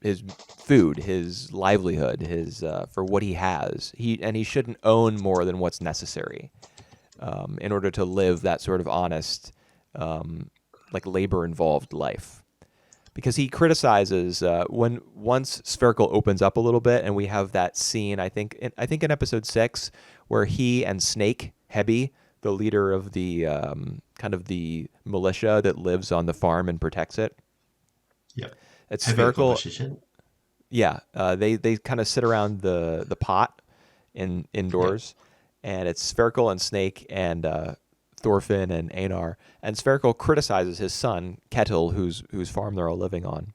food, his livelihood, his for what he has. He shouldn't own more than what's necessary in order to live that sort of honest, like labor involved life. Because he criticizes when once Spherical opens up a little bit, and we have that scene. I think in episode 6 where he and Snake Hebby, the leader of the kind of the militia that lives on the farm and protects it, yep. it's Having a Spherical. conversation. Yeah, they kind of sit around the pot Yep. indoors, and it's Spherical and Snake and Thorfinn and Einar. And Spherical criticizes his son Kettle, whose farm they're all living on,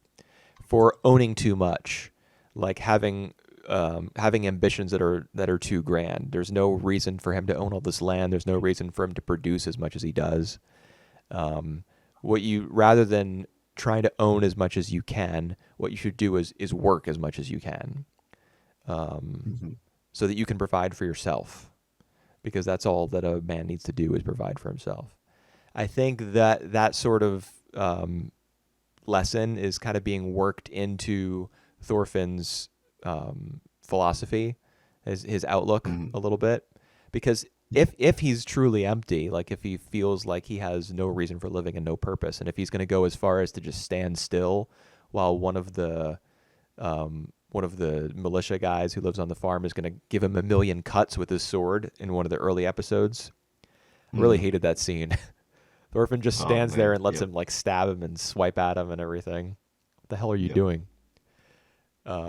for owning too much, like having ambitions that are too grand. There's no reason for him to own all this land. There's no reason for him to produce as much as he does. Um, what you rather than trying to own as much as you can, what you should do is work as much as you can, Hmm. so that you can provide for yourself. Because that's all that a man needs to do is provide for himself. I think that sort of lesson is kind of being worked into Thorfinn's philosophy, his outlook Hmm. a little bit, because Yep. if he's truly empty, like if he feels like he has no reason for living and no purpose, and if he's going to go as far as to just stand still while one of the militia guys who lives on the farm is going to give him a million cuts with his sword in one of the early episodes. I really Hmm. hated that scene. Thorfinn just Oh stands there man. and lets Yep. him like stab him and swipe at him and everything. What the hell are you Yep. doing?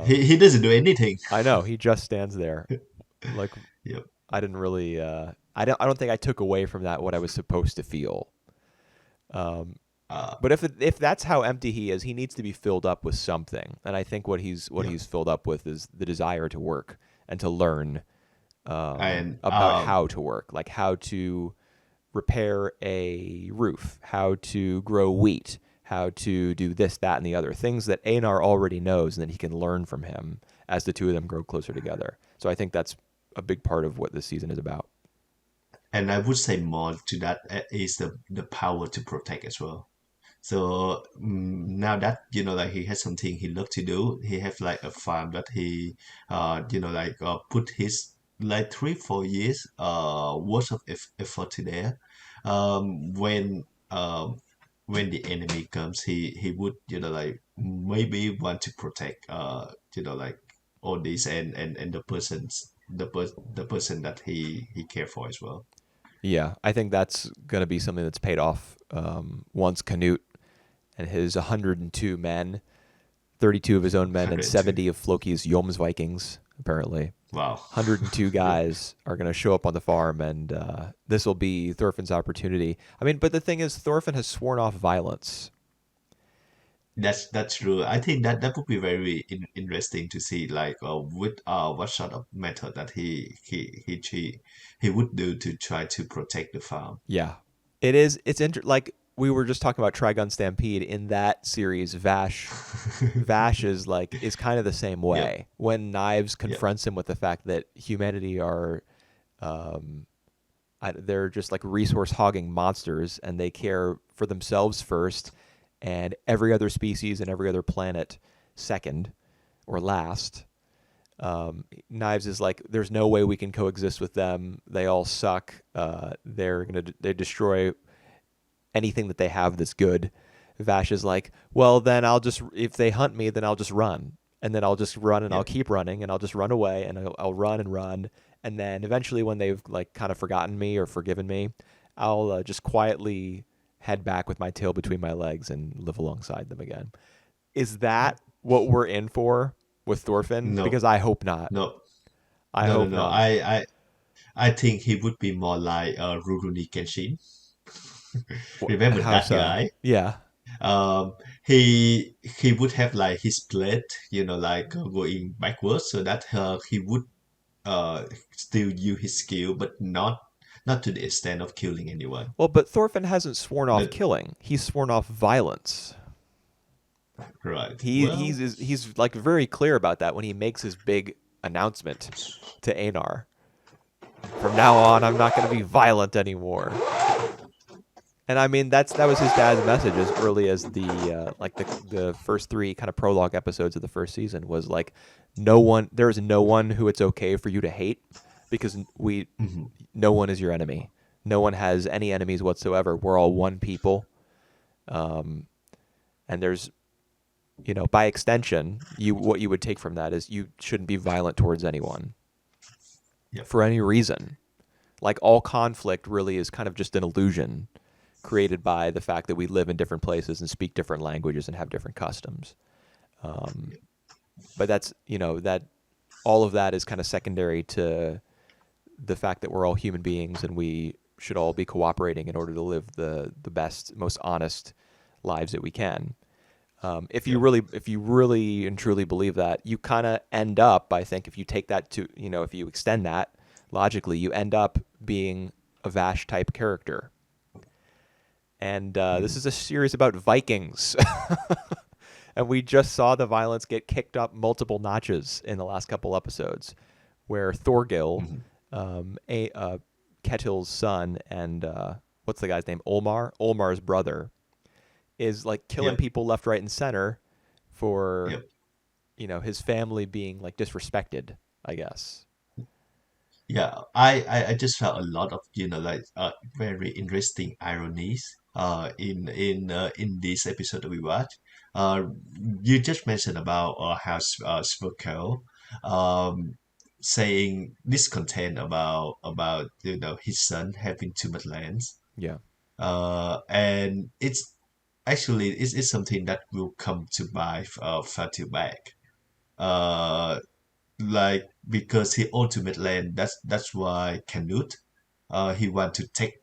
He doesn't do anything. I know he just stands there. Like Yep. I didn't really. I don't think I took away from that what I was supposed to feel. Um, Uh. but if that's how empty he is, he needs to be filled up with something. And I think what Yep. he's filled up with is the desire to work and to learn And about how to work, like how to repair a roof, how to grow wheat, how to do this, that, and the other things that Einar already knows, and that he can learn from him as the two of them grow closer together. So I think that's a big part of what this season is about. and I would say more to that is the power to protect as well. So now that like he has something he love to do, he have like a farm that he like put his like 3 4 years worth of effort to there. When when the enemy comes, he would like maybe want to protect like all this and the person that he care for as well. Yeah, I think that's going to be something that's paid off once Canute and his 102 men, 32 of his own men, and 102. 70 of Floki's Jomsvikings, apparently. Wow. 102 Yep. guys are going to show up on the farm, and this will be Thorfinn's opportunity. I mean, but the thing is, Thorfinn has sworn off violence. That's true. I think that would be very interesting to see, like with what sort of method that he would do to try to protect the farm. Yeah, it is. Like we were just talking about Trigun Stampede in that series. Vash is kind of the same Yep. way. When Knives Yep. confronts him with the fact that humanity are, um, they're just like resource hogging monsters, and they care for themselves first, and every other species and every other planet second or last. Knives is like, there's no way we can coexist with them. They all suck. They destroy anything that they have that's good. Vash is like, well, then if they hunt me, then I'll just run. And then I'll just run and I'll Yeah. keep running and I'll just run away and I'll run and run. And then eventually, when they've like kind of forgotten me or forgiven me, I'll just quietly head back with my tail between my legs and live alongside them again. Is Yeah. that what we're in for with Thorfinn? No, Because I hope not. no, I no, no, hope no. not. I think he would be more like Rurouni Kenshin. Remember How that so? guy? Yeah. Um, he would have like his blade, like going backwards, so that he would still use his skill, but not to the extent of killing anyone. Well, but Thorfinn hasn't sworn off That killing. He's sworn off violence. right. He's like very clear about that when he makes his big announcement to Einar. From now on, I'm not going to be violent anymore. And I mean that was his dad's message as early as the first three kind of prologue episodes of the first season was like, there is no one who it's okay for you to hate because Mhm. no one is your enemy. No one has any enemies whatsoever. We're all one people. Um, and there's by extension, what you would take from that is you shouldn't be violent towards anyone Yep. for any reason. Like all conflict really is kind of just an illusion created by the fact that we live in different places and speak different languages and have different customs. Um, but that's that all of that is kind of secondary to the fact that we're all human beings and we should all be cooperating in order to live the best, most honest lives that we can. Yep. If you really and truly believe that, you kind of end up, I think, if you take that to, if you extend that logically, you end up being a Vash type character. And this Mhm. is a series about Vikings. And we just saw the violence get kicked up multiple notches in the last couple episodes, where Thorgil, Mhm. Ketil's son, and what's the guy's name? Olmar's brother, is like killing Yep. people left, right, and center for Yep. his family being like disrespected, I guess. Yeah, I just felt a lot of like very interesting ironies in this episode that we watched. Uh, you just mentioned about how Smokel um saying discontent about his son having too much lands. Yeah. And it's something that will come to buy Fatu back. Uh, like because he ultimate land, that's why Canute he want to take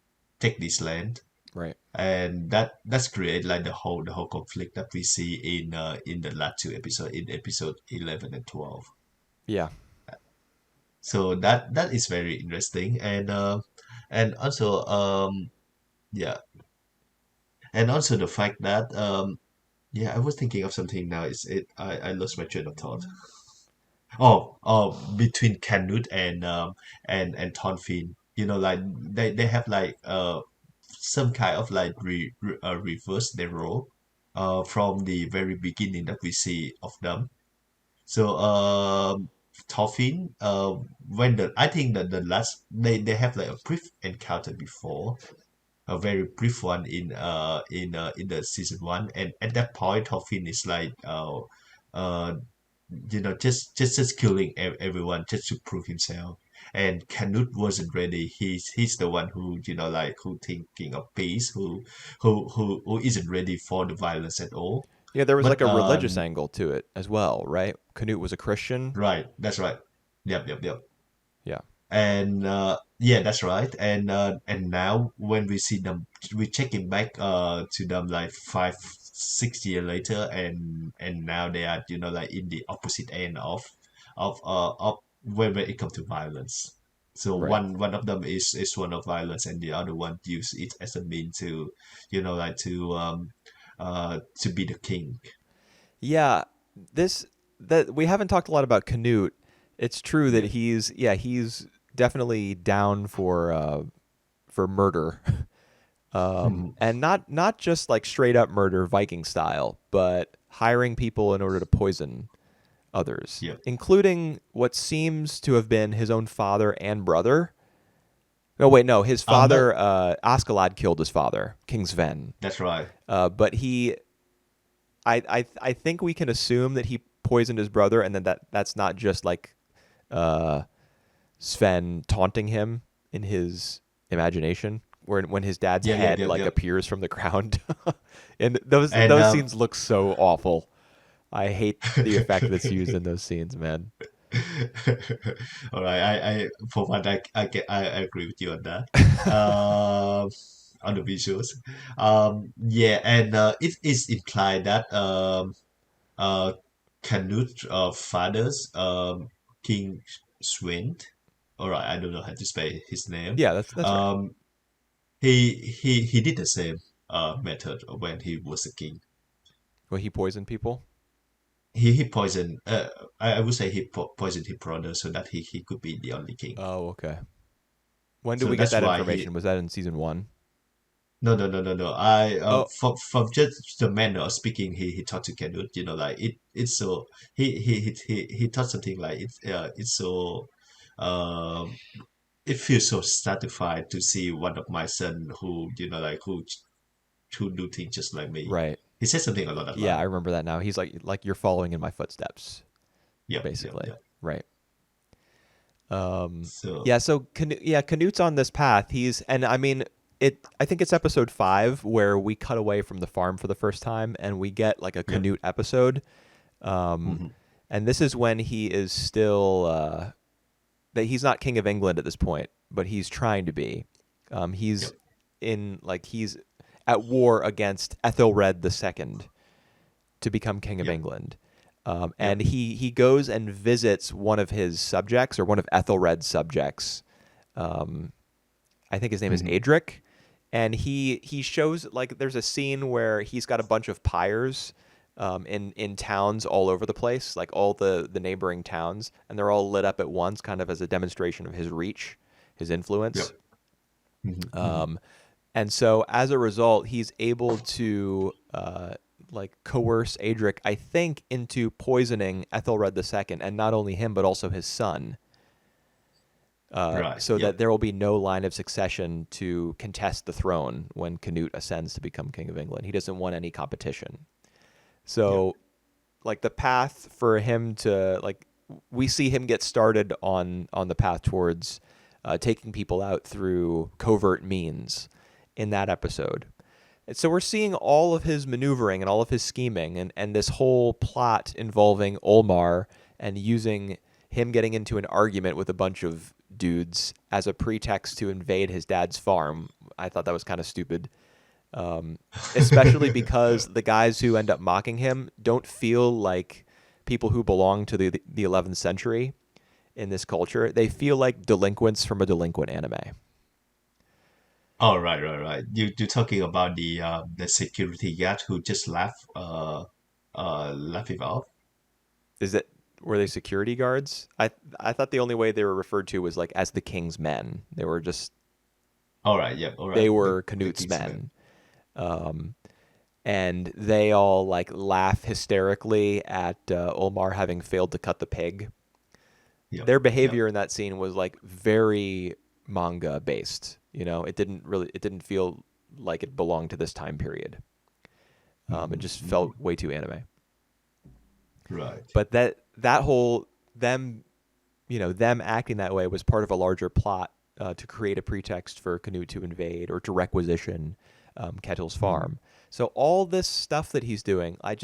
this land, Right. and that's create like the whole conflict that we see in the last two episode, in episode 11 and 12. Yeah. So that is very interesting. And also yeah, and also the fact that yeah, I was thinking of something now. I lost my train of thought. Between Canute and Thorfinn, like they have like some kind of like reverse their role from the very beginning that we see of them. So Thorfinn, when I think that the last they have like a brief encounter before, a very brief one in the season one, and at that point Thorfinn is like uh just killing everyone just to prove himself. And Canute wasn't ready. He's the one who like who thinking of peace, who isn't ready for the violence at all. Yeah, there was like But a religious angle to it as well, right? Canute was a Christian. right, that's right. Yep, yep, yep. Yeah. And yeah, that's right. And now when we see them, we checking back to them like 5 6 years later, and now they are like in the opposite end of when it comes to violence. So Right. one of them is one of violence, and the other one use it as a mean to like to be the king. Yeah. This that we haven't talked a lot about Canute. It's true that Yeah. he's definitely down for murder. And not just like straight up murder Viking style, but hiring people in order to poison others, Yep. including what seems to have been his own father and brother. No, wait, no. His Not father, Askeladd, killed his father, King Sven. That's right. But I think we can assume that he poisoned his brother, and then that's not just like uh, Sven taunting him in his imagination, where when his dad's Yeah, yeah, head yeah, like yeah. appears from the ground, and those And those scenes look so awful. I hate the effect that's used in those scenes, man. all right, I for one, I agree with you on that. Um, on the visuals. Yeah, and it is implied that uh, Canute father's King Swind. All right, I don't know how to spell his name. Yeah, that's right. Um, he did the same method when he was a king. Well, he poisoned people. He poisoned. I would say he poisoned his brother so that he could be the only king. Oh, okay. When did So we get that's that why he. information? Was that in season one? No. I Oh, from just the manner of speaking, he talked to Canute. Like it's so he thought something like it's so um it feels so satisfied to see one of my son who like who do things just like me. right. He said something along that Yeah, I line. remember that now. He's like you're following in my footsteps, Yep, yep, basically. yep. Right. So Yeah. So Canute's on this path. And I mean, I think it's episode 5 where we cut away from the farm for the first time, and we get like a yep. Canute episode. Um, Hmm. and this is when he is still that he's not king of England at this point, but he's trying to be. He's Yep, he's at war against Ethelred II to become king of yep, England. And yep. he goes and visits one of his subjects, or one of Ethelred's subjects. I think his name is Hmm. Adric, and he shows like there's a scene where he's got a bunch of pyres in towns all over the place, like all the neighboring towns, and they're all lit up at once, kind of as a demonstration of his reach, his influence. Yep. Hmm. Hmm. Um, and so as a result, he's able to like coerce Adric, I think, into poisoning Ethelred II, and not only him but also his son, Right. so that Yep. there will be no line of succession to contest the throne when Canute ascends to become king of England. He doesn't want any competition. Yep. So, like the path for him to like, we see him get started on the path towards taking people out through covert means in that episode. And so we're seeing all of his maneuvering and all of his scheming, and this whole plot involving Olmar and using him getting into an argument with a bunch of dudes as a pretext to invade his dad's farm. I thought that was kind of stupid, especially because the guys who end up mocking him don't feel like people who belong to the 11th century in this culture. They feel like delinquents from a delinquent anime. Oh, right. You're talking about the security guard who just left it off. Is it Were they security guards? I thought the only way they were referred to was like as the king's men. All right. Yep. All They right. were The Canute's Kingsman. men. And they all like laugh hysterically at Olmar having failed to cut the pig. Yep. Their Yep. behavior in that scene was like very manga based. It didn't feel like it belonged to this time period. It Hmm. just Hmm. felt way too anime. Right. But that whole them acting that way was part of a larger plot to create a pretext for Canute to invade or to requisition Ketil's Hmm. farm. So all this stuff that he's doing, I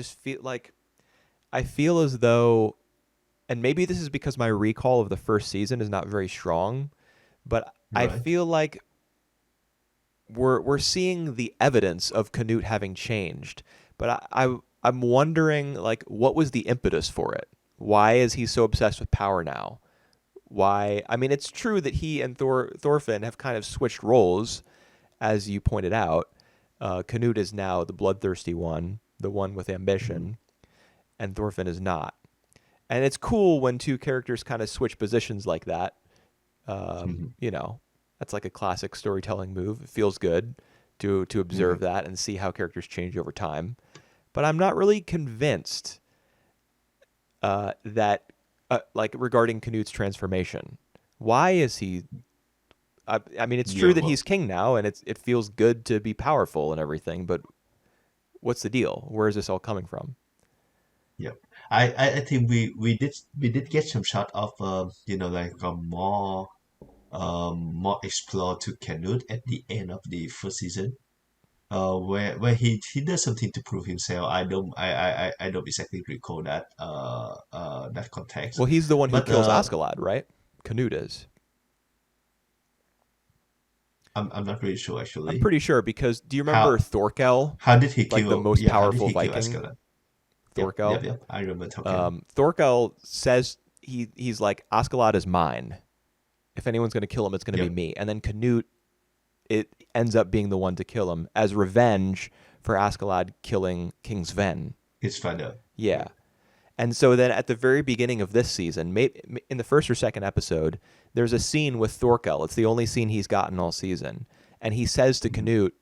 feel as though, and maybe this is because my recall of the first season is not very strong, but I Right. feel like we're seeing the evidence of Canute having changed. But I'm wondering like what was the impetus for it? Why is he so obsessed with power now? Why? I mean, it's true that he and Thorfinn have kind of switched roles, as you pointed out. Canute is now the bloodthirsty one, the one with Hmm. ambition, and Thorfinn is not. And it's cool when two characters kind of switch positions like that. Hmm. You know, that's like a classic storytelling move. It feels good to observe Hmm. that and see how characters change over time. But I'm not really convinced. that like regarding Canute's transformation. Why is he? I mean, it's Yeah, true that he's well, king now, and it feels good to be powerful and everything. But what's the deal? Where is this all coming from? yeah. I think we did get some shot of like a more explore to Canute at the end of the first season. Where he does something to prove himself. I don't exactly recall that context, Well, he's the one who but kills Askeladd, right? Canute is. I'm not really sure I'm actually. pretty sure because do you remember How Thorkel, how did he like the kill? most Yeah, how did powerful he kill Viking? Ascalon? Yep, yep, Thorkel. yep. I remember talking. Thorkel says he's like Askeladd is mine. If anyone's going to kill him, it's going to be Yep, me. And then Canute it ends up being the one to kill him as revenge for Askeladd killing King Sven. his father. Yeah. Yep. And so then at the very beginning of this season, in the first or second episode, there's a scene with Thorkel. It's the only scene he's gotten all season. And he says to Mhm. Canute,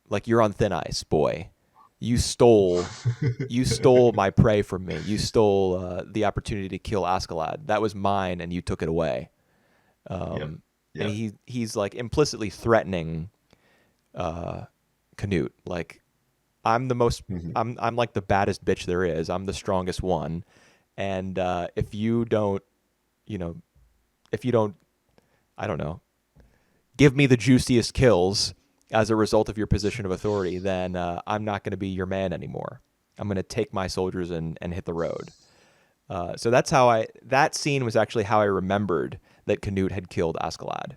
like, you're on thin ice, boy. You stole you stole my prey from me. You stole the opportunity to kill Askeladd. That was mine, and you took it away. Yep, And yep. he's like implicitly threatening Canute. Like, I'm the most Hmm. I'm like the baddest bitch there is. I'm the strongest one, and if you don't, you know, if you don't, I don't know, give me the juiciest kills as a result of your position of authority, then I'm not going to be your man anymore. I'm going to take my soldiers and hit the road. So that's how that scene was actually how I remembered that Canute had killed Askeladd.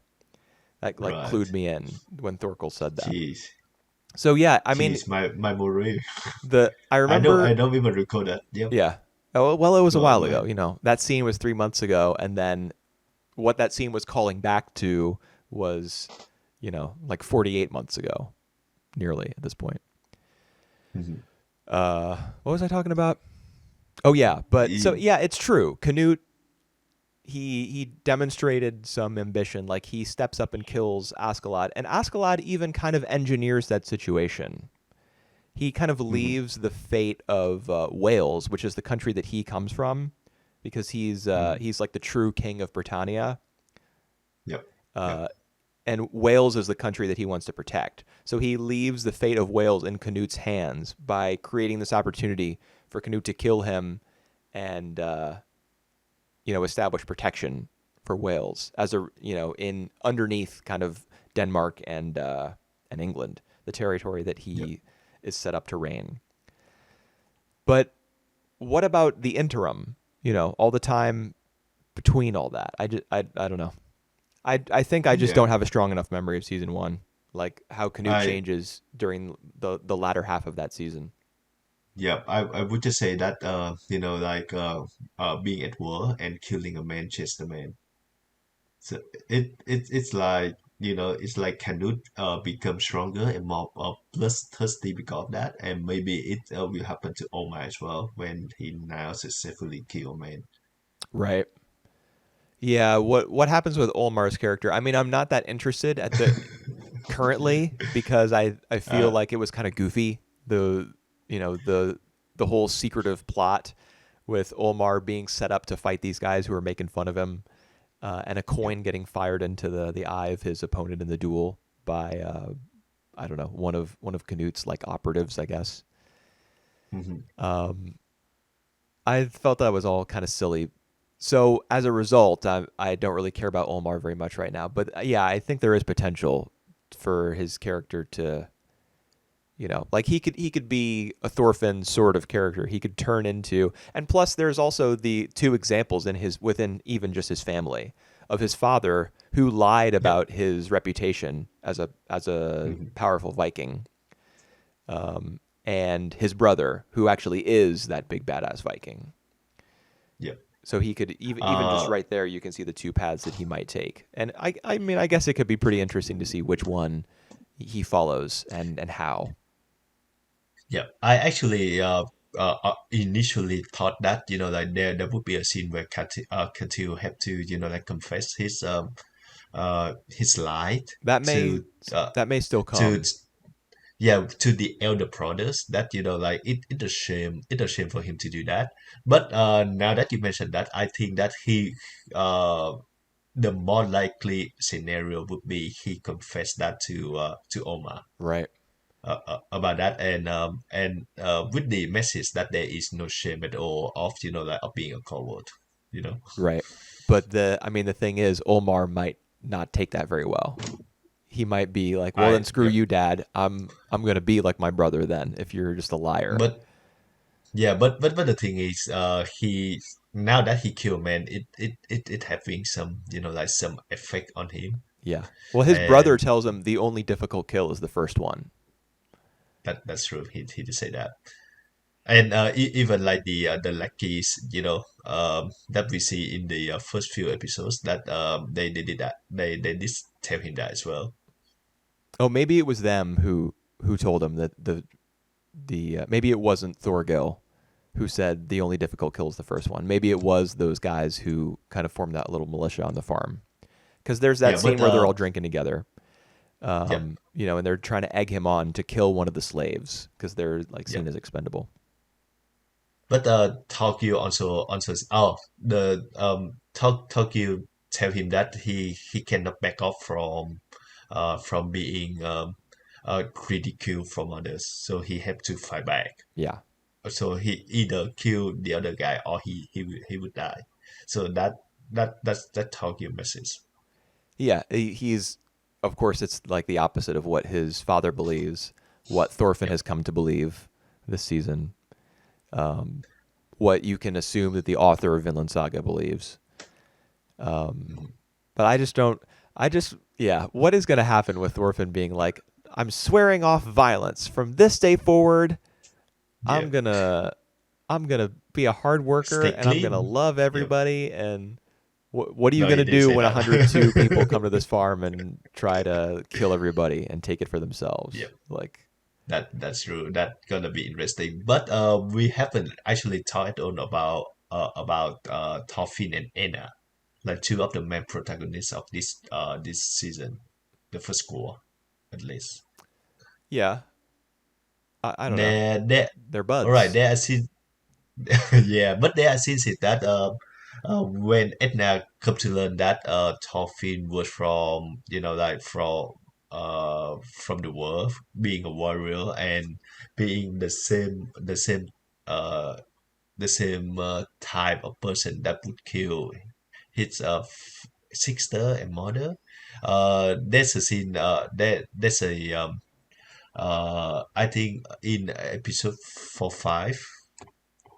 That like clued Right. me in when Thorkel said that. Jeez, So yeah, I mean, jeez. My memory. I I remember, don't even recall that. Yep. yeah. Oh, well, it was a while Go ago. ahead. You know, that scene was 3 months ago, and then what that scene was calling back to was, like 48 months ago, nearly at this point. Hmm. What was I talking about? Oh yeah, but so E- yeah, it's true. Canute he demonstrated some ambition. Like he steps up and kills Askeladd, and Askeladd even kind of engineers that situation. He kind of mhm, leaves the fate of Wales, which is the country that he comes from, because mhm. he's like the true king of Britannia, Yep. Yep. uh, and Wales is the country that he wants to protect. So he leaves the fate of Wales in Canute's hands by creating this opportunity for Canute to kill him and establish protection for Wales as a in underneath kind of Denmark and England, the territory that Yep. he is set up to reign. But what about the interim? All the time between all that. I don't know. I think I just Yeah. don't have a strong enough memory of season one, like how Canute I changes during the latter half of that season. Yeah, I would just say that like being at war and killing a man chase the man. So it's like it's like Canute become stronger and more bloodthirsty because of that, and maybe it will happen to Omar as well when he now successfully kill a man. Right. Yeah. What happens with Olmar's character? I mean, I'm not that interested at the currently because I feel Uh, like it was kind of goofy. The whole secretive plot with Olmar being set up to fight these guys who are making fun of him, and a yeah. coin getting fired into the eye of his opponent in the duel by I don't know, one of Canute's like operatives, I guess. Hmm. I felt that was all kind of silly. So as a result, I don't really care about Olmar very much right now. But yeah, I think there is potential for his character to, like he could be a Thorfinn sort of character. He could turn into, and plus there's also the two examples within even just his family of his father who lied Yep. about his reputation as a Hmm. powerful Viking, and his brother who actually is that big badass Viking. Yep. So he could even just Uh, right there, you can see the two paths that he might take. And I mean, I guess it could be pretty interesting to see which one he follows and how. yeah. I actually initially thought that like there would be a scene where Catil had to like confess his lie That may to uh that may still to come. yeah, to the elder brothers, that like it's a shame for him to do that. But now that you mentioned that, I think that uh the more likely scenario would be he confessed that to Omar, Right. about that, and with the message that there is no shame at all of like of being a coward, you know. Right. But the thing is, Omar might not take that very well. He might be like, "Well, then screw Yep. you, Dad. I'm gonna be like my brother then. If you're just a liar." But yeah, but the thing is, he now that he killed man, it having some like some effect on him, Yeah. Well, his brother and tells him the only difficult kill is the first one. that's true. He did say that. And even like the lackeys, that we see in the first few episodes, that they did that. They did tell him that as well. Oh, maybe it was them who told him that the maybe it wasn't Thorgil who said the only difficult kill is the first one. Maybe it was those guys who kind of formed that little militia on the farm. Because there's that Yeah, scene but where they're all drinking together, yeah, and they're trying to egg him on to kill one of the slaves because they're like yeah. seen as expendable. But Tokyo also the Tokyo tell him that he cannot back off from being ridiculed from others, so he have to fight back. Yeah, So he either kill the other guy or he would die. So that Tokyo message. yeah. He's of course it's like the opposite of what his father believes, what Thorfinn Yep. has come to believe this season, what you can assume that the author of Vinland Saga believes. Mhm. But I just don't. I just yeah. What is going to happen with Thorfinn being like, I'm swearing off violence from this day forward. I'm Yeah. gonna I'm gonna be a hard worker Stay and I'm gonna clean. love Yep. everybody. And what are you No, he gonna didn't do say when that. 102 people come to this farm and try to kill everybody and take it for themselves? Yep. Like, That's true. That's gonna be interesting. But we haven't actually talked on about Thorfinn and Anna, like two of the main protagonists of this season, the first score, at least. yeah, I don't know. They They're all right. buds. They are seen, yeah, but they are since it that when Edna come to learn that Thorfinn was from like from the world, being a warrior and being uh the same type of person that would kill his sister and mother. There's a scene. There's a I think in episode 4 5.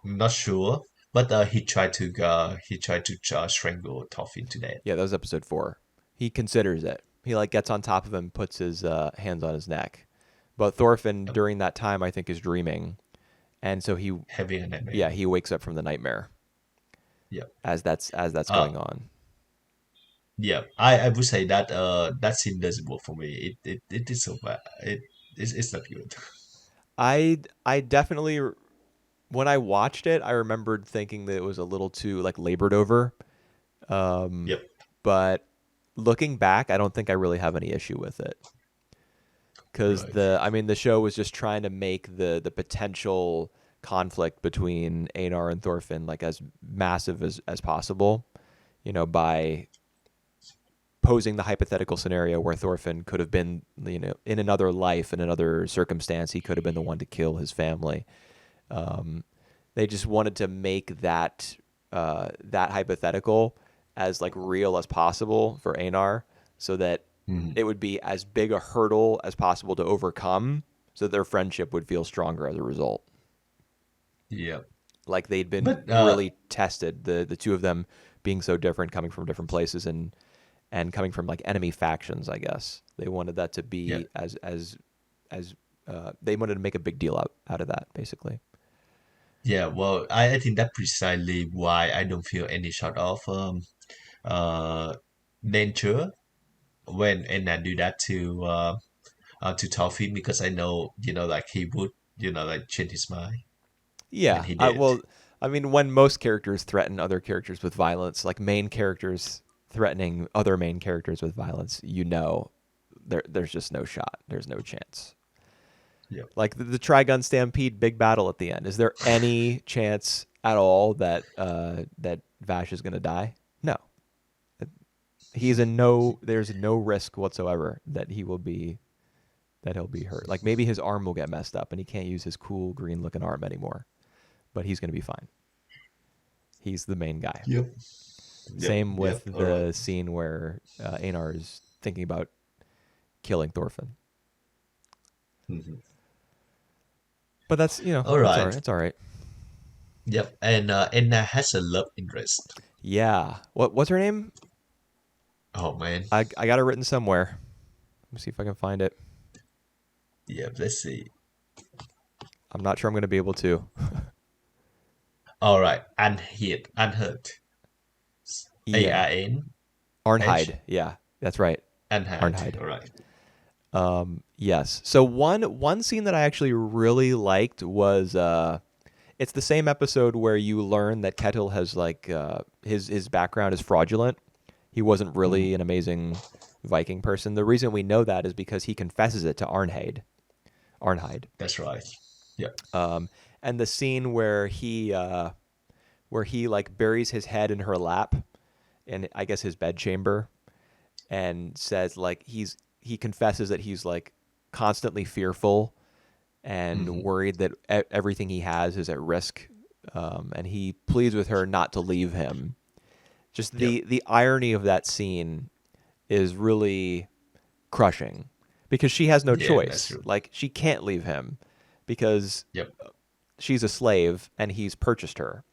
Not sure, but he tried to strangle Toffin to death. Yeah, that was episode 4. He considers it. He like gets on top of him, puts his hands on his neck. But Thorfinn Yep. during that time I think is dreaming, and so Having a nightmare. yeah he wakes up from the nightmare Yep. as that's Uh, going on. yeah. I would say that that scene doesn't work for me. It is so bad. It's not good. I definitely when I watched it, I remembered thinking that it was a little too like labored over. Um, Yep. but looking back, I don't think I really have any issue with it because Right. the show was just trying to make the potential conflict between Einar and Thorfinn like as massive as possible. By posing the hypothetical scenario where Thorfinn could have been, in another life, in another circumstance, he could have been the one to kill his family. Um, they just wanted to make that hypothetical as like real as possible for Einar, so that Mhm. it would be as big a hurdle as possible to overcome, so that their friendship would feel stronger as a result. Yep. Like they'd been But really tested, the two of them being so different, coming from different places and coming from like enemy factions. I guess they wanted that to yeah. be as they wanted to make a big deal out of that, basically. Yeah. Well, I think that's precisely why I don't feel any sort of uh danger when Anna do that to Toffee, because I know like he would like change his mind, and Yeah. he did. Well, when most characters threaten other characters with violence, like main characters threatening other main characters with violence, there's just no shot. There's no chance. Yep. Like the Trigun Stampede big battle at the end. Is there any chance at all that that Vash is going to die? No. He's in no. There's no risk whatsoever that he'll be hurt. Like maybe his arm will get messed up and he can't use his cool green looking arm anymore, but he's going to be fine. He's the main guy. Yep. Yep. Same with Yep. All right. the scene where Einar is thinking about killing Thorfinn. Mhm. But that's All that's all right. right. It's all right. Yep. And Anna has a love interest. Yeah. What's her name? Oh man. I got it written somewhere. Let me see if I can find it. Yep. Let's see. I'm not sure I'm going to be able to. All right. Unhurt. Yeah. Arnh. Arnheid. Yeah, that's right. Unhurt. Arnheid. All right. Yes. So one scene that I actually really liked was it's the same episode where you learn that Kettle has like his background is fraudulent. He wasn't really Mhm. an amazing Viking person. The reason we know that is because he confesses it to Arnheid. Arnheid. That's right. Yep. And the scene where he like buries his head in her lap in I guess his bedchamber and says like he confesses that he's like constantly fearful and Hmm. worried that everything he has is at risk, and he pleads with her not to leave him. Just Yep. the irony of that scene is really crushing because she has no Yeah, that's choice. true. Like she can't leave him because Yep. she's a slave and he's purchased her.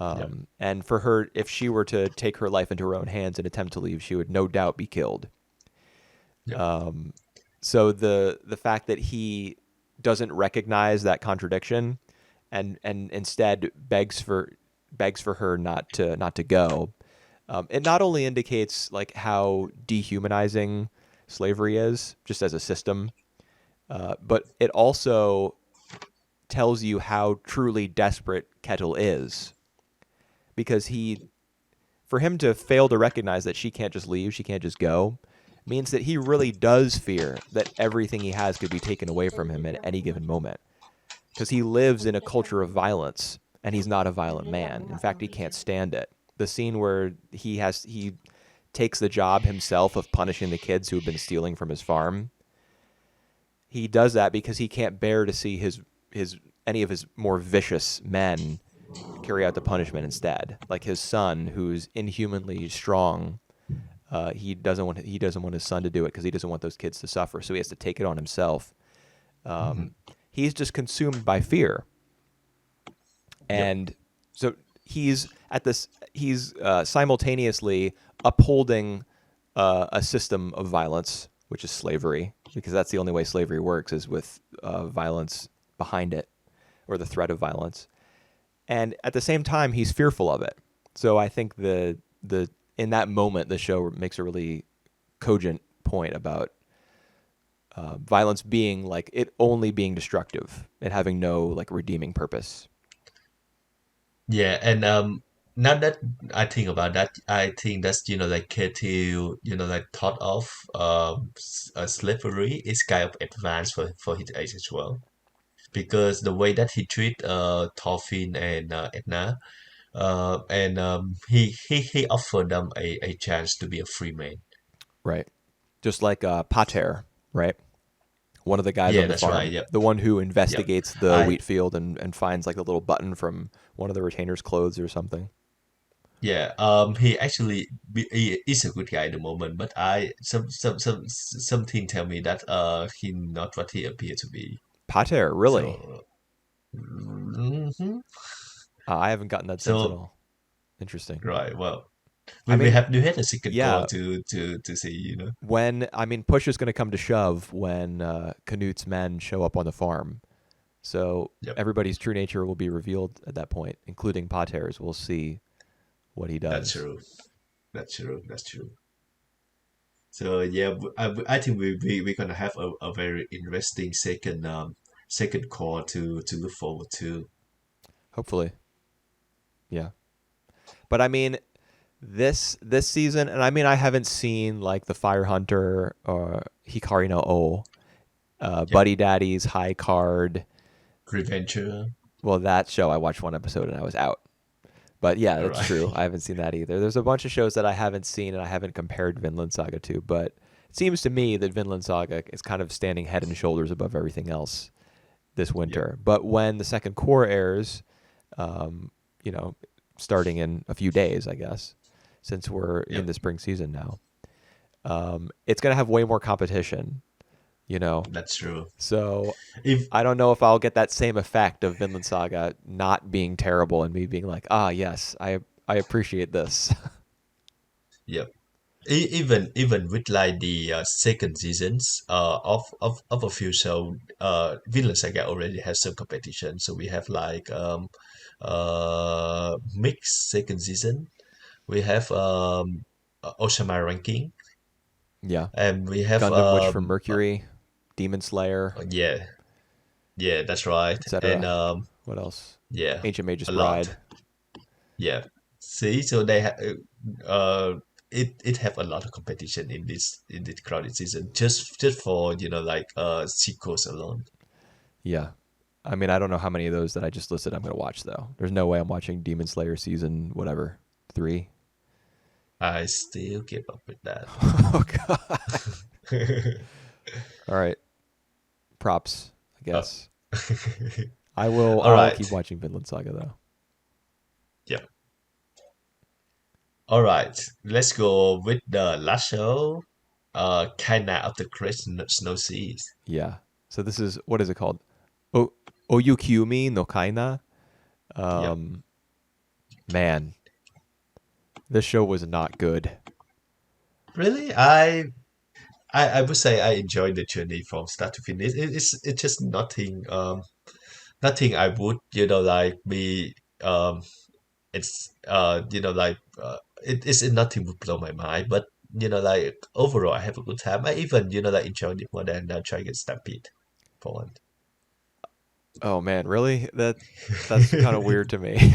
Yep. And for her, if she were to take her life into her own hands and attempt to leave, she would no doubt be killed. Yep. So the fact that he doesn't recognize that contradiction and instead begs for her not to go, it not only indicates like how dehumanizing slavery is just as a system, but it also tells you how truly desperate Kettle is because for him to fail to recognize that she can't just leave, she can't just go, means that he really does fear that everything he has could be taken away from him at any given moment. Because he lives in a culture of violence, and he's not a violent man. In fact, he can't stand it. The scene where he takes the job himself of punishing the kids who have been stealing from his farm. He does that because he can't bear to see his any of his more vicious men carry out the punishment instead. Like his son, who's inhumanly strong, he doesn't want his son to do it because he doesn't want those kids to suffer. So he has to take it on himself. Hmm. He's just consumed by fear, Yep. and so he's simultaneously upholding a system of violence, which is slavery, because that's the only way slavery works is with violence behind it or the threat of violence. And at the same time, he's fearful of it. So I think the in that moment, the show makes a really cogent point about violence being like it only being destructive and having no like redeeming purpose. Yeah, and now that I think about that, I think that's like Kettle, like thought of slavery is kind of advanced for his age as well, because the way that he treat Thorfinn and Edna, and he offered them a chance to be a free man. Right. Just like Pater, right? One of the guys Yeah, on the that's right. farm, Yep. the one who Yep. investigates the I wheat field and finds like a little button from one of the retainers' clothes or something. Yeah, he actually he is a good guy at the moment, but I something tell me that he not what he appeared to be. Pater, really? So, mhm. I haven't gotten that sense at So all. Interesting. right, well, I we mean, have to hit a second call yeah, to see, push is going to come to shove when Canute's men show up on the farm. So Yep, everybody's true nature will be revealed at that point, including Pater's. We'll see what he that's does. true. That's true. That's true. So yeah, I think we're gonna have a very interesting second call to look forward to. Hopefully, yeah. But I mean, this season, and I mean, I haven't seen like the Fire Hunter or Hikari no O. Yep. Buddy Daddies, High Card. Reventure. Well, that show I watched one episode and I was out. But yeah, All that's right. true. I haven't seen that either. There's a bunch of shows that I haven't seen and I haven't compared Vinland Saga to, but it seems to me that Vinland Saga is kind of standing head and shoulders above everything else this Yep. winter. But when the second core airs, um, you know, starting in a few days, I guess, since we're in Yep. the spring season now, it's going to have way more competition, you know. That's true. So If I don't know if I'll get that same effect of Vinland Saga not being terrible and me being like, ah, yes, I appreciate this. Yep. Even with like the second seasons of a few show, Vinland Saga already has some competition. So we have like mixed second season. We have Osama ranking, Yeah. and we have Gundam Witch from Mercury, Demon Slayer, yeah, yeah, that's right. And etc. What else? yeah, Ancient Mage's a lot. Bride. Yeah. See, so they have it have a lot of competition in this crowded season just for like sequels alone. Yeah. I mean, I don't know how many of those that I just listed I'm going to watch, though. There's no way I'm watching Demon Slayer season, whatever, 3. I still keep up with that. Oh, God. All right. Props, I Uh, guess. I will. all I'll keep right. watching Vinland Saga, though. Yeah. All right. Let's go with the last show. Kaina of the Great Snow Seas. Yeah. So this is, what is it called? O Ooyukiumi no Kaina. Yep. Um, man, this show was not good. Really? I would say I enjoyed the journey from start to finish. It's just nothing I would like be it's like it's nothing would blow my mind, but like overall I have a good time. I even like enjoyed it more than Trigun Stampede for one. Oh man, really? That's kind of weird to me.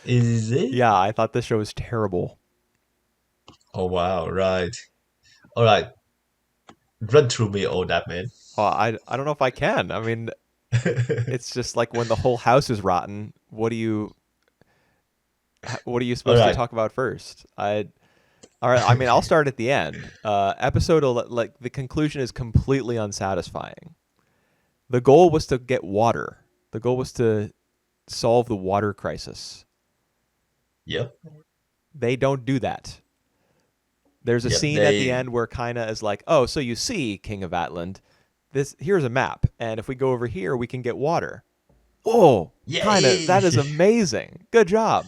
Is it? Yeah, I thought this show was terrible. Oh wow, right. All right, run through me all that, man. I don't know if I can. I mean, it's just like when the whole house is rotten. What are you All supposed to right. talk about first? All right. I mean, I'll start at the end. Like the conclusion is completely unsatisfying. The goal was to get water. The goal was to solve the water crisis. Yep. They don't do that. There's a Yep. scene at the They. end where Kaina is like, "Oh, so you see, King of Atland, this here's a map, and if we go over here, we can get water." Oh, Kaina, Yay! that is amazing. Good job.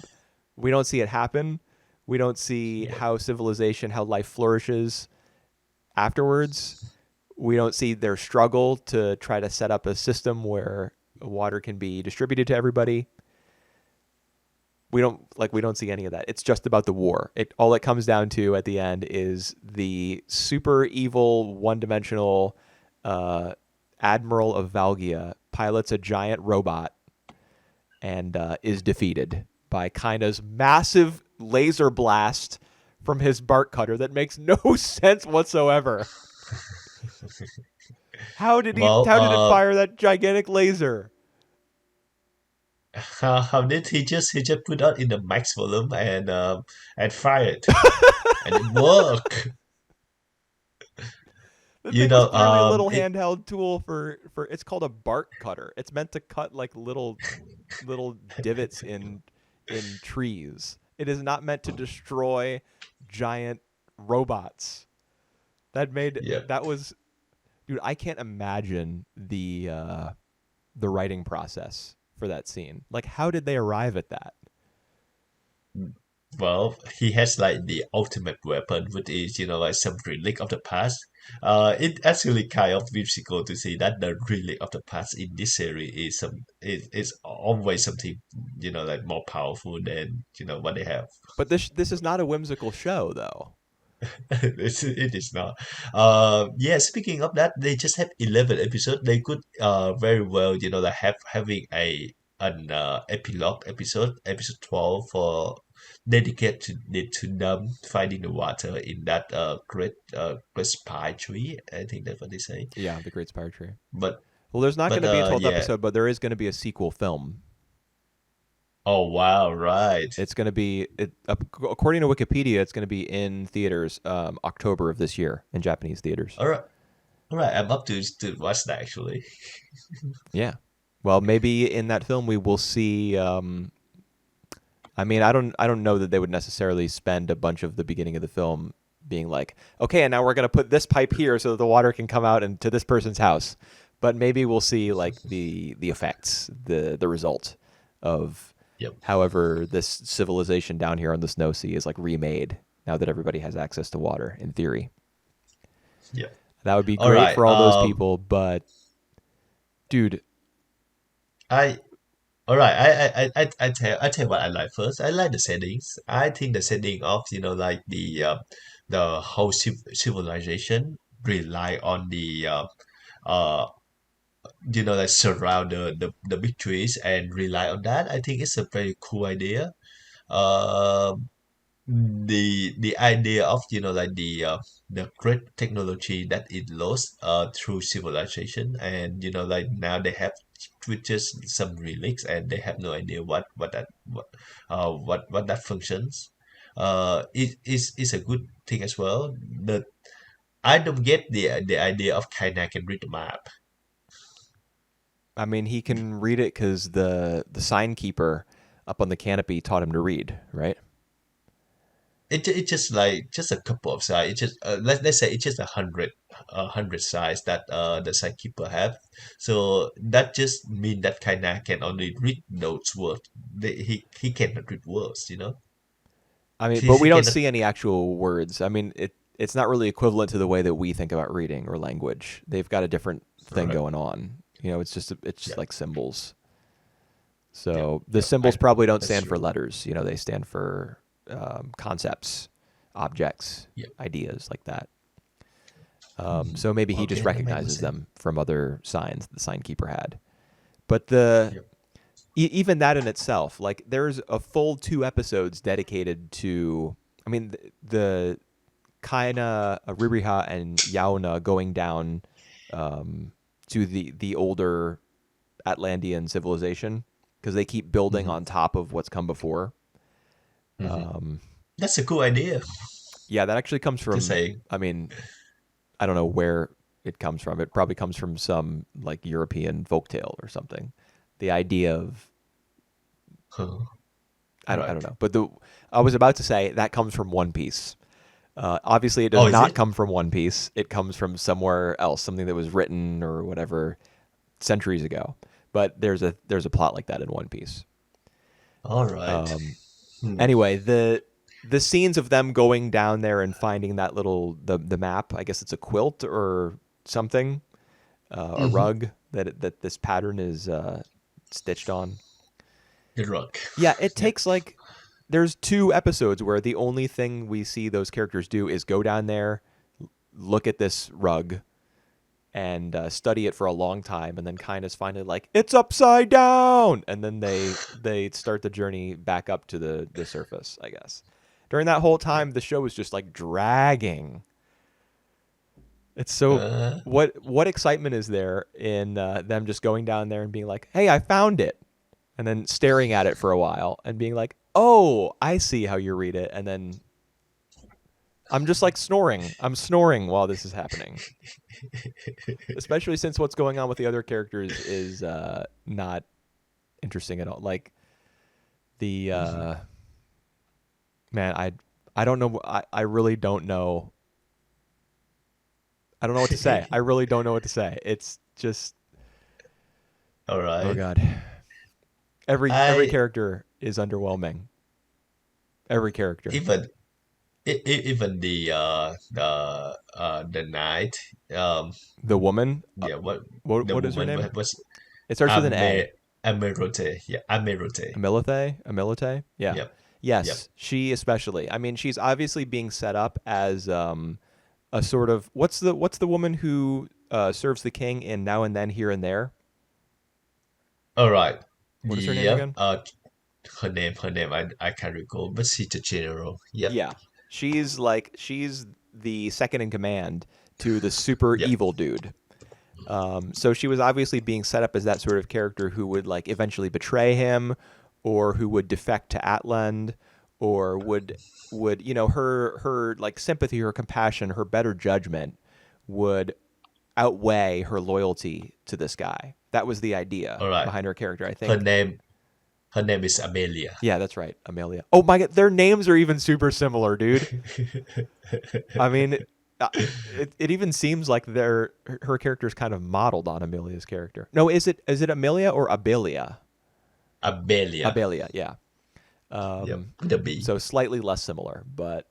We don't see it happen. We don't see Yep. how civilization, how life flourishes afterwards. We don't see their struggle to try to set up a system where water can be distributed to everybody. We don't see any of that. It's just about the war. It all it comes down to at the end is the super evil one-dimensional uh, admiral of Valgia pilots a giant robot and is defeated by Kaina's massive laser blast from his bark cutter that makes no sense whatsoever. Well, How did it fire that gigantic laser? how did he just put out in the max volume and fire it and it worked. The You thing was know, clearly a little it handheld tool for it's called a bark cutter. It's meant to cut like little divots in trees. It is not meant to destroy giant robots. yeah. That was dude, I can't imagine the writing process for that scene. Like how did they arrive at that? Well, he has like the ultimate weapon, which is like some relic of the past. It actually kind of whimsical to see that the relic of the past in this series is always something like more powerful than what they have. But this is not a whimsical show though. It is not. Yeah. Speaking of that, they just have 11 episodes. They could very well like having an epilogue episode 12 for dedicated to them finding the water in that great spy tree. I think that's what they say. Yeah, the Great Spire Tree. But Well, there's not going to be a 12th yeah. episode, but there is going to be a sequel film. Oh wow, right. It's going to be, according to Wikipedia, it's going to be in theaters October of this year in Japanese theaters. All right. All right. I'm up to watch that actually. Yeah. Well, maybe in that film we will see. I mean, I don't know that they would necessarily spend a bunch of the beginning of the film being like, okay, and now we're going to put this pipe here so that the water can come out into this person's house. But maybe we'll see like the effects, the result of Yep. however this civilization down here on the Snow Sea is like remade now that everybody has access to water in theory. Yep. That would be All great right. for all those people, but dude, I All right, I tell you what I like first. I like the settings. I think the setting of like the whole civilization rely on the uh like surround the big trees and rely on that. I think it's a very cool idea. Um the idea of like the great technology that it lost through civilization, and like now they have with just some relics and they have no idea what that functions. It is a good thing as well. The I don't get the idea of Kaina can read the map. I mean, he can read it because the sign keeper up on the canopy taught him to read, right? It just like just a couple of sides. It just let's say it's just a hundred sides that the sidekeeper have. So that just mean that Kaina can only read those words. He cannot read words. I mean, but He we don't cannot. see any actual words. I mean, it's not really equivalent to the way that we think about reading or language. They've got a different thing Right. going on. It's just Yep. like symbols. Yep. So the Yep. I symbols probably don't That's stand for true. letters. They stand for concepts, objects, Yep. ideas like that. Mhm. So maybe he just Okay, that makes recognizes sense. them from other signs the sign keeper had. But the Yep. even that in itself, like there's a full 2 episodes dedicated to. I mean, the Kaina, Ririha, and Yaona going down to the older Atlantean civilization because they keep building hmm on top of what's come before. hmm Um, That's a cool idea. yeah, that actually comes Just from. saying. I mean, I don't know where it comes from. It probably comes from some like European folktale or something. The idea of Huh. I don't Right. know, but the I was about to say that comes from One Piece. Obviously, it does Oh, is not it? come from One Piece. It comes from somewhere else, something that was written or whatever centuries ago. But there's a plot like that in One Piece. All right. Um, Hmm. anyway, the scenes of them going down there and finding that little the map. I guess it's a quilt or something, a Mm-hmm. rug that this pattern is stitched on. The Rock. Yeah, it Yep. takes like there's 2 episodes where the only thing we see those characters do is go down there, look at this rug, and study it for a long time, and then kind of find it like it's upside down, and then they start the journey back up to the surface. I guess during that whole Yep. time, the show is just like dragging. It's so Uh, what excitement is there in them just going down there and being like, "Hey, I found it," and then staring at it for a while and being like, "Oh, I see how you read it," and then I'm just like snoring. I'm snoring while this is happening, especially since what's going on with the other characters is not interesting at all. Like the mhm. man, I don't know. I really don't know. I don't know what to say. I really don't know what to say. It's just All oh right. god. Every I character is underwhelming. Every character. even even the night. The woman. Yeah. What The what is her woman name? was It starts with an Ame A. Amerote. Yeah. Amerote. Amilite. Amilite. Yeah. Yep. Yep. Yes, she especially. I mean, she's obviously being set up as a sort of what's the woman who serves the king in Now and Then Here and There. All right. What is her name Yep. again? Her name, I can't recall, but she's the general. Yep, Yeah. She's the second in command to the super yep. evil dude. So she was obviously being set up as that sort of character who would like eventually betray him, or who would defect to Atland, or would her like sympathy, her compassion, her better judgment would outweigh her loyalty to this guy. That was the idea All right. behind her character, I Her think. name, her name is Amelia. Yeah, that's right, Amelia. Oh my god, their names are even super similar, dude. I mean, uh, it even seems like her character is kind of modeled on Amelia's character. No, is it Amelia or Abelia? Amelia. Abelia, yeah. Yep, Um, with a B. so slightly less similar, but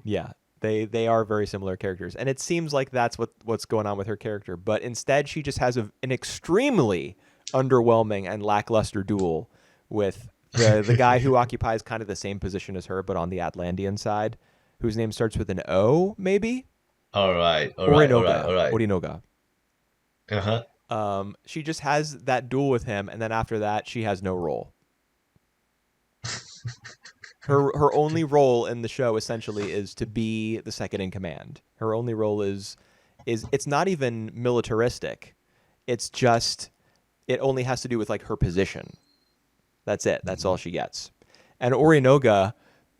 yeah, they are very similar characters, and it seems like that's what's going on with her character. But instead, she just has an extremely underwhelming and lackluster duel with the guy who occupies kind of the same position as her, but on the Atlantean side, whose name starts with an O, maybe All right, all right, all right, all Orinoga. right. Orinoga. Uh-huh. She just has that duel with him, and then after that, she has no role. Her only role in the show essentially is to be the second in command. Her only role is it's not even militaristic. It's just it only has to do with like her position. That's it. That's all she gets. And Orinoga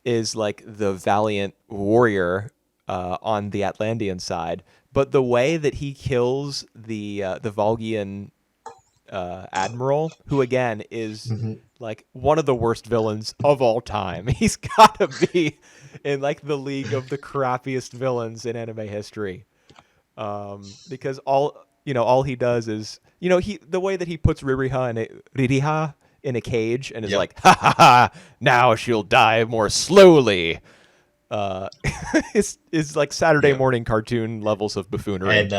is like the valiant warrior on the Atlantean side, but the way that he kills the Volgian admiral, who again is Mm-hmm. like one of the worst villains of all time. He's got to be in like the league of the crappiest villains in anime history. Because all he does is he the way that he puts Ririha in a cage and is Yep. like, ha ha ha, now she'll die more slowly. Uh, is like Saturday Yep. morning cartoon levels of buffoonery. And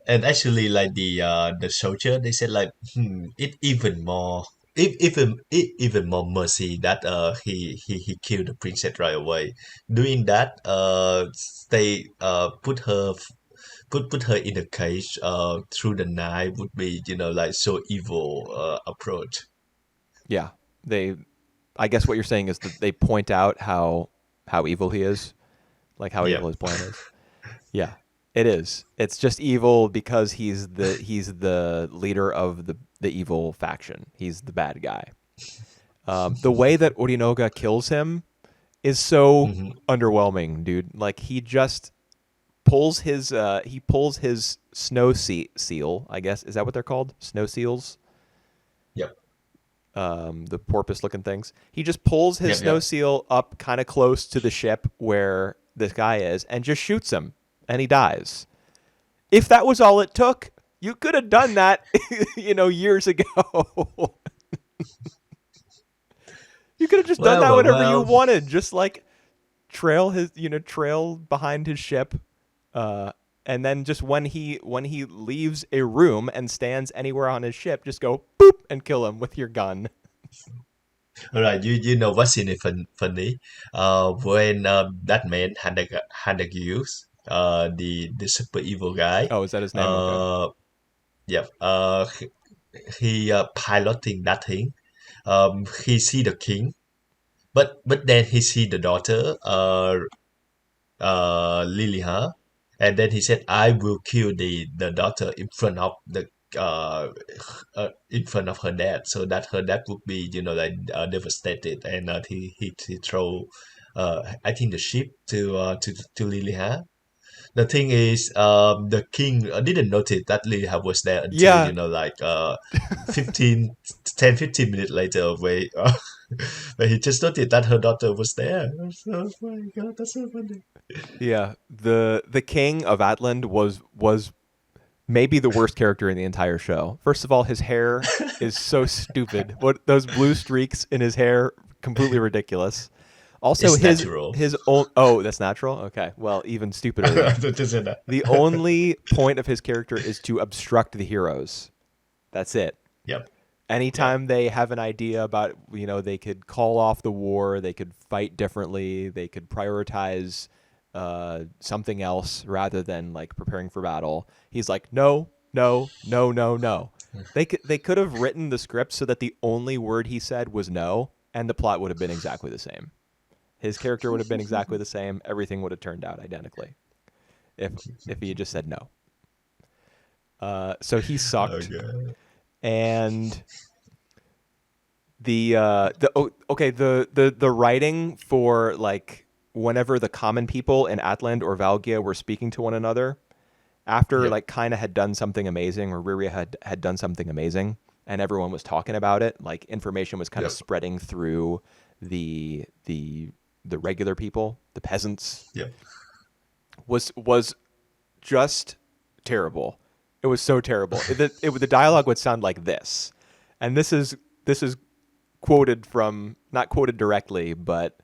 and actually, like the soldier, they said like, it even more, even more mercy that he killed the princess right away. Doing that, they put her in a cage through the night would be like so evil approach. Yeah, they. I guess what you're saying is that they point out how evil he is, like how Yep. evil his plan is. Yeah, it is. It's just evil because he's the leader of the evil faction. He's the bad guy. The way that Orinoga kills him is so Mm-hmm. underwhelming, dude. Like he pulls his snow seal. I guess is that what they're called? Snow seals. Yep. The porpoise looking things. He just pulls his Yep. snow Yep. seal up kind of close to the ship where this guy is and just shoots him and he dies. If that was all it took, you could have done that, years ago. You could have just done Well, that well, whenever you well. wanted. Just like trail behind his ship, and then just when he leaves a room and stands anywhere on his ship, just go boop and kill him with your gun. All right, you know what's in it funny? When that man had the use the super evil guy. Oh, is that his name? Okay. Uh, yep. He piloting that thing. He see the king, but then he see the daughter. Liliha, and then he said, "I will kill the daughter uh, in front of her dad, so that her dad would be like devastated." And he throw I think the ship to Liliha. The thing is, the king didn't notice that Liliha was there until Yeah, like 15, 10, 15 minutes later, where where he just noticed that her daughter was there. So, oh my god, that's so funny. yeah. The king of Atland was maybe the worst character in the entire show. First of all, his hair is so stupid. What those blue streaks in his hair, completely ridiculous. Also, It's his natural. his own. Oh, that's natural. Okay, well, even stupider then. Don't say that. The only point of his character is to obstruct the heroes. That's it. Yep. Yep. Anytime they have an idea about, they could call off the war, they could fight differently, they could prioritize something else rather than like preparing for battle. He's like, no, no, no, no, no. They could have written the script so that the only word he said was no, and the plot would have been exactly the same. His character would have been exactly the same. Everything would have turned out identically if he had just said no. So he sucked, Okay. and the writing for like whenever the common people in Atland or Valgia were speaking to one another after Yep. like Kaina had done something amazing or Riria had done something amazing and everyone was talking about it, like information was kind of Yep. spreading through the the the regular people, the peasants, Yep. was just terrible. It was so terrible. The dialogue would sound like this, and this is quoted from, not quoted directly, but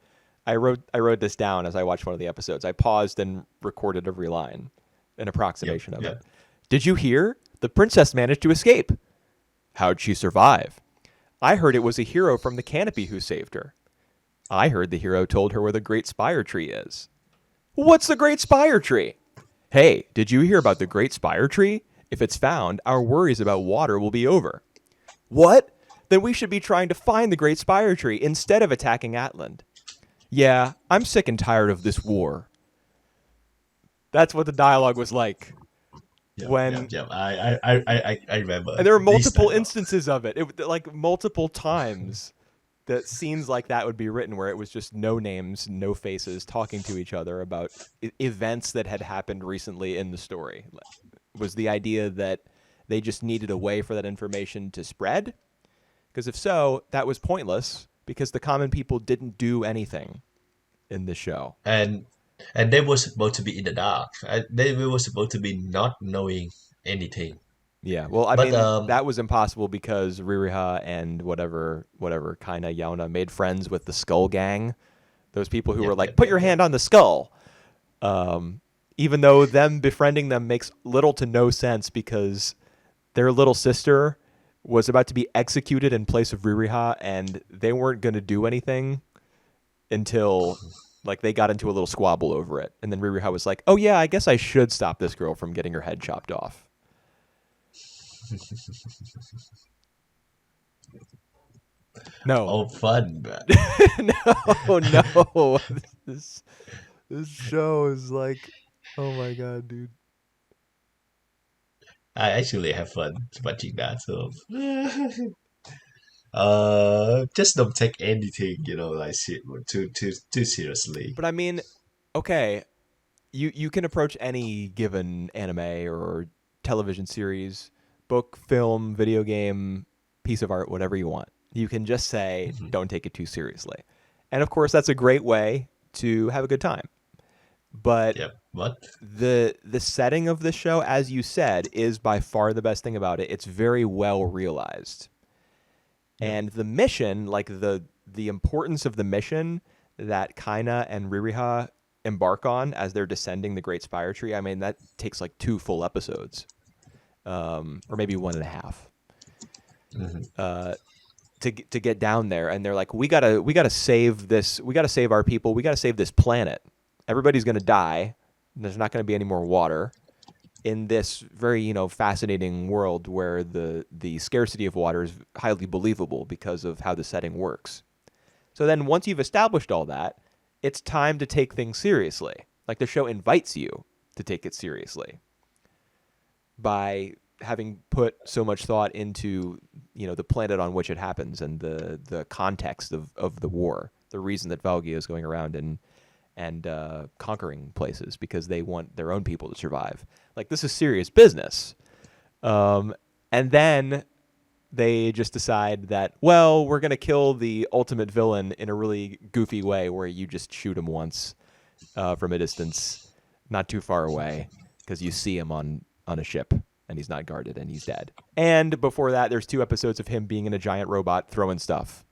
I wrote this down as I watched one of the episodes. I paused and recorded every line, an Yep. approximation of it. Yep. Did you hear? The princess managed to escape. How'd she survive? I heard it was a hero from the canopy who saved her. I heard the hero told her where the great spire tree is. What's the great spire tree? Hey, did you hear about the great spire tree? If it's found, our worries about water will be over. What? Then we should be trying to find the great spire tree instead of attacking Atland. Yeah, I'm sick and tired of this war. That's what the dialogue was like Yep. Yep. when, Yep. I remember and there were this multiple dialogue. instances of it. Like multiple times that scenes like that would be written where it was just no names, no faces talking to each other about events that had happened recently in the story. Was the idea that they just needed a way for that information to spread? Because if so, that was pointless because the common people didn't do anything in the show. and and they were supposed to be in the dark. They were supposed to be not knowing anything. Yeah, well, I But mean, that was impossible because Ririha and whatever Kaina Yauna made friends with the Skull Gang. Those people who were yep. like, Yep. "Put Yep. your Yep. hand on the skull," even though them befriending them makes little to no sense because their little sister was about to be executed in place of Ririha, and they weren't going to do anything until like they got into a little squabble over it, and then Ririha was like, "Oh yeah, I guess I should stop this girl from getting her head chopped off." No, Oh, fun. no, no. This this show is like, oh my god, dude. I actually have fun watching that. So, just don't take anything, like too seriously. But I mean, okay, you can approach any given anime or television series, book, film, video game, piece of art, whatever you want. You can just say, Mhm. don't take it too seriously. And of course, that's a great way to have a good time. But Yep. What? the setting of the show, as you said, is by far the best thing about it. It's very well realized. Yep. And the mission, like the importance of the mission that Kaina and Ririha embark on as they're descending the Great Spire Tree, I mean that takes like 2 full episodes, or maybe 1.5, Hmm. to get down there. And they're like, we gotta save this, we gotta save our people, we gotta save this planet. Everybody's gonna die. There's not gonna be any more water in this very fascinating world where the scarcity of water is highly believable because of how the setting works. So then once you've established all that, it's time to take things seriously. Like the show invites you to take it seriously by having put so much thought into the planet on which it happens and the context of the war, the reason that Valgia is going around and conquering places because they want their own people to survive. Like this is serious business. And then they just decide that, well, we're going to kill the ultimate villain in a really goofy way where you just shoot him once from a distance, not too far away, because you see him on a ship and he's not guarded and he's dead. And before that, there's 2 episodes of him being in a giant robot throwing stuff.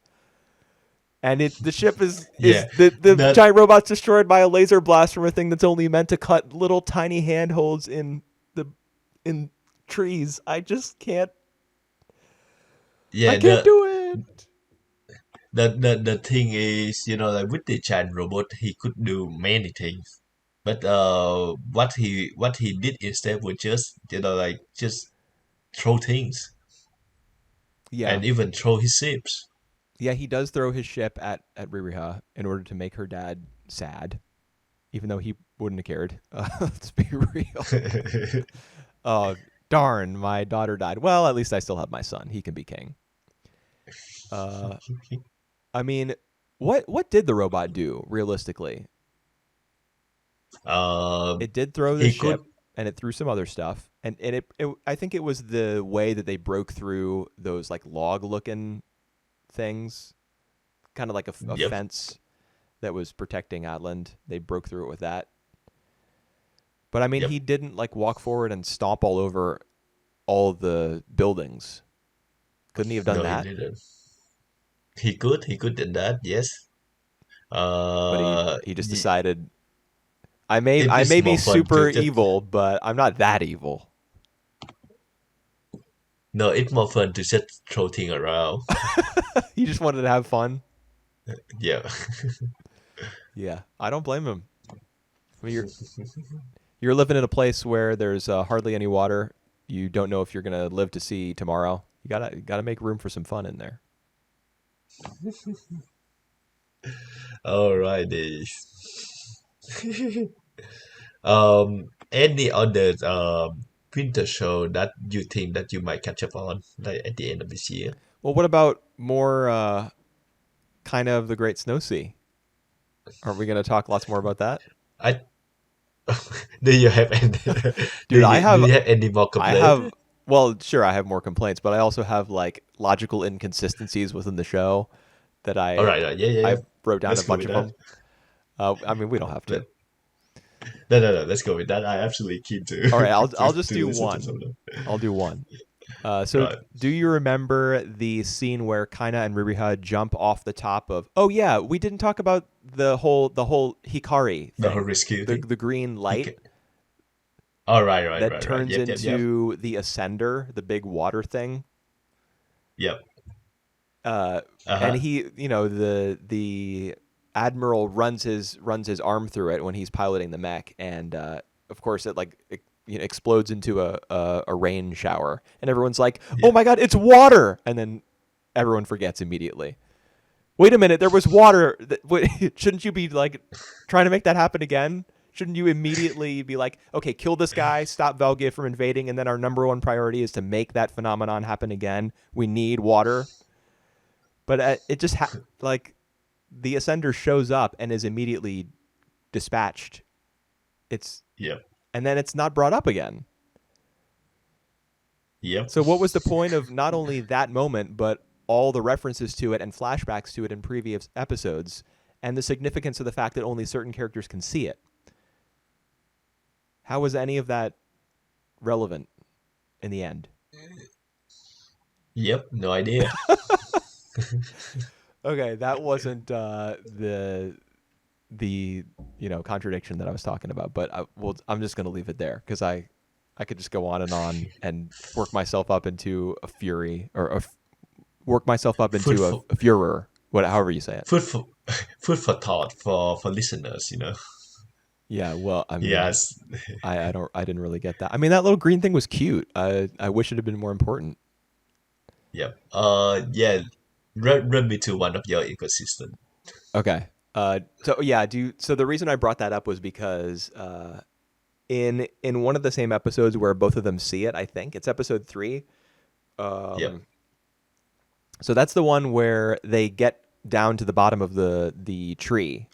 And the ship is Yeah. the That. giant robot's destroyed by a laser blast from a thing that's only meant to cut little tiny handholds in trees. I just can't. I Yeah. can't The do it. the thing is, like with the giant robot, he could do many things. But what he did instead was just like just throw things Yeah, and even throw his ships. Yeah, he does throw his ship at Ririha in order to make her dad sad, even though he wouldn't have cared. Let's be real. Oh, darn, my daughter died. Well, at least I still have my son. He can be king. Uh, I mean, what did the robot do realistically? um, It did throw the he could. ship, and it threw some other stuff, and it I think it was the way that they broke through those like log looking things, kind of like a Yep. fence that was protecting Atland. They broke through it with that. But I mean, Yep. he didn't like walk forward and stomp all over all the buildings. Couldn't he have done No, he that? didn't. He could. He could did that. Yes. But he Uh, he just y- decided I may it I is may be more fun to super just. evil, but I'm not that evil. No, it's more fun to just throw things around. He just wanted to have fun. Yeah. Yeah, I don't blame him. I mean, you're living in a place where there's hardly any water. You don't know if you're gonna live to see tomorrow. You gotta make room for some fun in there. Alrighty. Any other winter show that you think that you might catch up on like at the end of this year? Well, what about more kind of the Great Snow Sea? Aren't we gonna talk lots more about that? I do you have any Dude, do you have any more I complaint? have well, sure, I have more complaints, but I also have like logical inconsistencies within the show that All right, yeah, yeah, yeah. I wrote down Let's a go bunch with of that. them. I mean, we don't have to. Let, no, no, no. Let's go with that. I absolutely keen to All right, I'll just to do listen to one. some of them. I'll do one. So Right. do you remember the scene where Kaina and Ririha jump off the top of? Oh yeah, we didn't talk about the whole Hikari The whole thing, rescue the thing. the green He light can. All right, right, that right, right. turns Yep, yep, yep, into the Ascender, the big water thing. yep. Uh, Uh and huh. he, the admiral runs his arm through it when he's piloting the mech, and of course it explodes into a rain shower, and everyone's like, "Oh Yeah. my god, it's water!" And then everyone forgets immediately. Wait a minute, there was water. Shouldn't you be like trying to make that happen again? Shouldn't you immediately be like, okay, kill this guy, stop Velgia from invading, and then our number one priority is to make that phenomenon happen again? We need water. But it just like the Ascender shows up and is immediately dispatched. It's Yep. and then it's not brought up again. Yep. So what was the point of not only that moment, but all the references to it and flashbacks to it in previous episodes, and the significance of the fact that only certain characters can see it? How was any of that relevant in the end? Yep. No idea. Okay, that wasn't the contradiction that I was talking about, but I'm just gonna leave it there because I could just go on and work myself up into a fury or work myself up Food into for a furor, however you say it. food for food for thought for listeners. You know. Yeah, well, I mean, Yes. I didn't really get that. I mean, that little green thing was cute. I wish it had been more important. Yep. Yeah. Run me to one of your ecosystem. Okay. So yeah, so the reason I brought that up was because in one of the same episodes where both of them see it, I think it's episode 3. Yep. Um, so that's the one where they get down to the bottom of the tree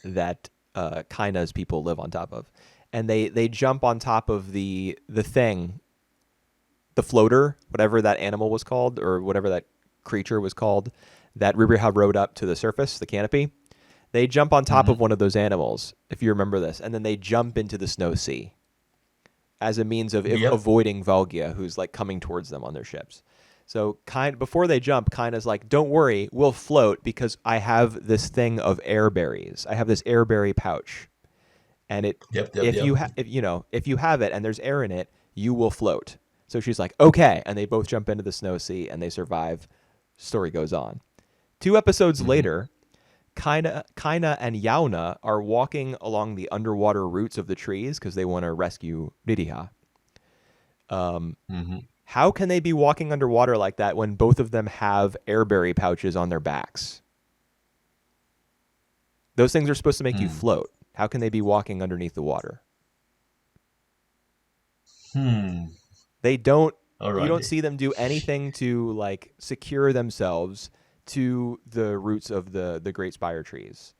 that Kaina's people live on top of, and they jump on top of the thing, the floater, whatever that animal was called or whatever that creature was called, that Ririha rode up to the surface, the canopy. They jump on top of Mm-hmm. one of those animals, if you remember this, and then they jump into the snow sea as a means of Yep. avoiding Valgia, who's like coming towards them on their ships. So before they jump, Kaina's like, "Don't worry, we'll float because I have this thing of air berries. I have this air berry pouch, and Yep. Yep. Yep. if you have it and there's air in it, you will float." So she's like, "Okay," and they both jump into the snow sea and they survive. Story goes on. 2 episodes Mm-hmm. later, Kaina and Yauna are walking along the underwater roots of the trees because they want to rescue Ridiha. Um, Mm-hmm. How can they be walking underwater like that when both of them have airberry pouches on their backs? Those things are supposed to make you Hmm. float. How can they be walking underneath the water? Hmm. They don't you don't Alrighty. see them do anything to like secure themselves to the roots of the great spire trees.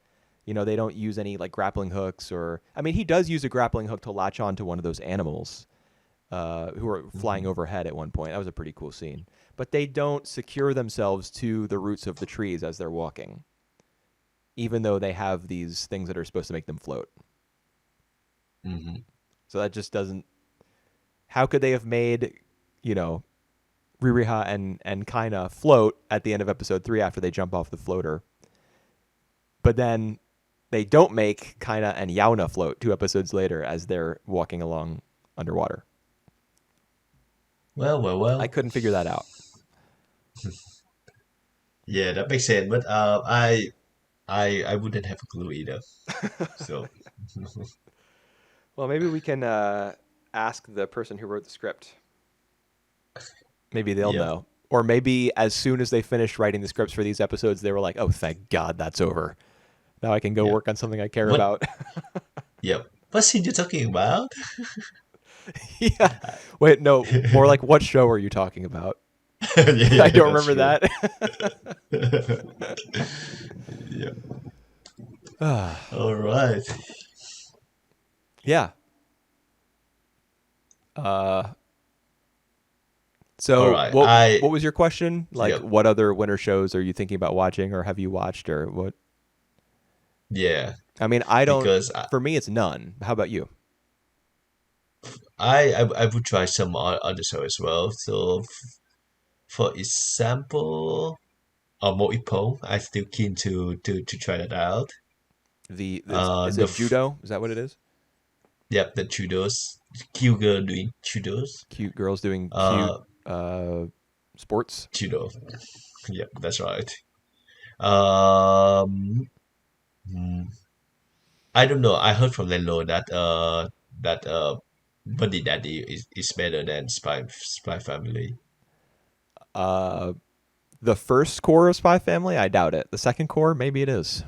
You know, they don't use any like grappling hooks or I mean, he does use a grappling hook to latch on to one of those animals who are flying Mhm. overhead at one point. That was a pretty cool scene. But they don't secure themselves to the roots of the trees as they're walking, even though they have these things that are supposed to make them float. Mhm. So that just doesn't. How could they have made, you know, Ririha and Kaina float at the end of episode 3 after they jump off the floater? But then they don't make Kaina and Yauna float 2 episodes later as they're walking along underwater. Well, well, I well. couldn't figure that out. Yeah, that makes sense. But I wouldn't have a clue either. So, Well, maybe we can ask the person who wrote the script. Maybe they'll yep. know. Or maybe as soon as they finished writing the scripts for these episodes, they were like, oh, thank God that's over. Now I can go Yeah. work on something I care What? about. Yep. What scene you talking about? Yeah. Wait, no, more like what show are you talking about? Yeah, I yeah, don't that's remember true. that. Yeah. All right. Yeah. Uh, All so right. what was your question? Like, Yep. what other winter shows are you thinking about watching, or have you watched, or what? Yeah. I mean, I don't. Because For me, it's none. How about you? I would try some other show as well. So, for example, Moipo, I still keen to try that out. Is The it judo? Is that what it is? yep, the judos, cute girl doing judos. Cute girls doing cute Uh, uh, sports. judo. Yep, that's right. Um, hmm, I don't know. I heard from Lelo that Buddy Daddy is better than Spy Family. Uh, the first core of Spy Family, I doubt it. The second core, maybe it is.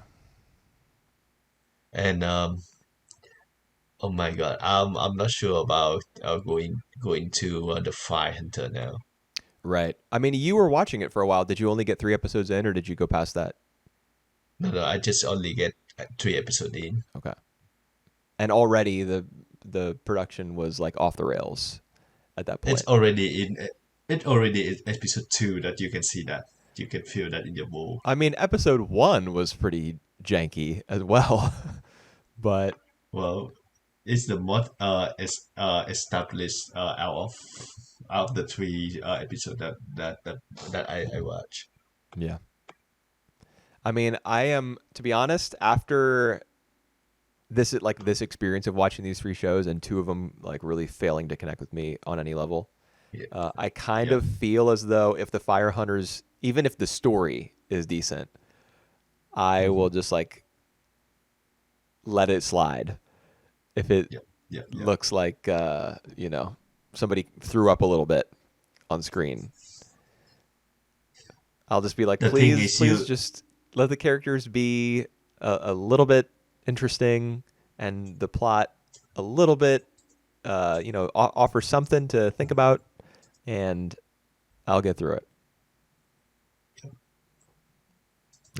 And oh my God, I'm not sure about going to the Fire Hunter now. Right. I mean, you were watching it for a while. Did you only get 3 episodes in, or did you go past that? No, no, I just only get 3 episodes in. Okay. And already the production was like off the rails at that It's point. already in it already is episode 2 that you can see that. You can feel that in your bowl. I mean, episode 1 was pretty janky as well, but Well, it's the most established out of the three episode that I watch. yeah. I mean, I am to be honest, after this experience of watching these 3 shows and 2 of them like really failing to connect with me on any level, Yeah. I kind Yep. of feel as though if the Fire Hunters, even if the story is decent, I will Hmm. just like let it slide. If it Yep. Yep. Yep. looks like somebody threw up a little bit on screen, I'll just be like, The thing please, is, please, just let the characters be a little bit interesting and the plot a little bit, offer something to think about, and I'll get through it.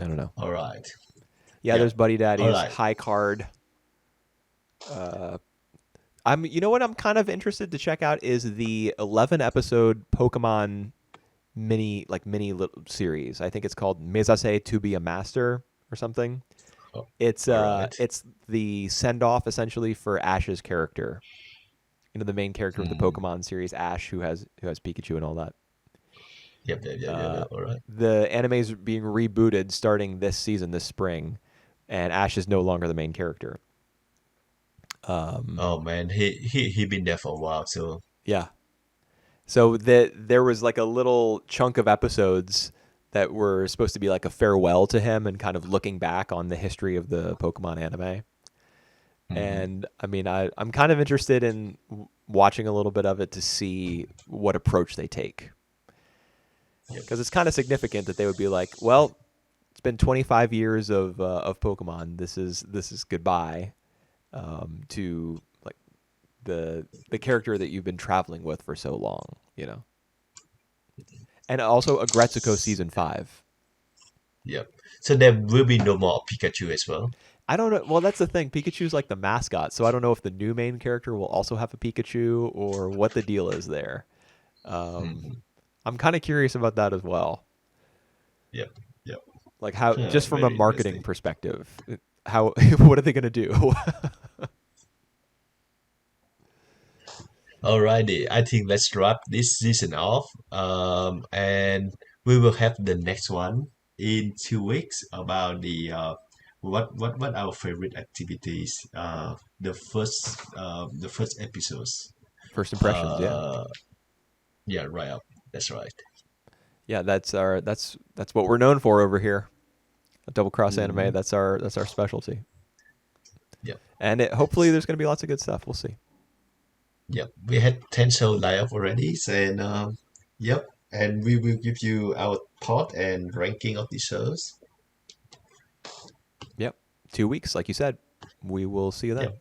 I don't know. all right. Yeah, there's Yep. Buddy All Daddies, right. High Card. Uh, you know what I'm kind of interested to check out is the 11 episode Pokemon mini little series. I think it's called Mezase to be a Master or something. Oh, It's all right. it's the send off essentially for Ash's character. You know, the main character of the Hmm. Pokemon series, Ash, who has Pikachu and all that. Yep. Yep. Yep. Yep. Uh, Yep. All right. the anime is being rebooted starting this season, this spring, and Ash is no longer the main character. Um, Oh man, he been there for a while, so yeah. So there was like a little chunk of episodes that were supposed to be like a farewell to him and kind of looking back on the history of the Pokemon anime. hmm And I mean, I'm kind of interested in watching a little bit of it to see what approach they take. Yep. Because it's kind of significant that they would be like, well, it's been 25 years of Pokemon. This is goodbye to like the character that you've been traveling with for so long, you know. And also Agretsuko season 5. Yep. So there will be no more Pikachu as well. I don't know. Well, that's the thing. Pikachu's like the mascot, so I don't know if the new main character will also have a Pikachu or what the deal is there. Um, Hmm. I'm kind of curious about that as well. Yep. Yep. Like how, Huh, just from a very marketing interesting. perspective, how what are they gonna do? Alrighty, I think let's wrap this season off. And we will have the next one in 2 weeks about what our favorite activities. The first episodes. First impressions, yeah, Uh, yeah, right up. That's right. yeah. That's what we're known for over here. Double cross anime. Hmm. That's our specialty. Yep. And hopefully there's gonna be lots of good stuff. We'll see. Yep. We had 10 show lined up already, and yep. And we will give you our thought and ranking of the shows. Yep. 2 weeks, like you said. We will see you then. Yep.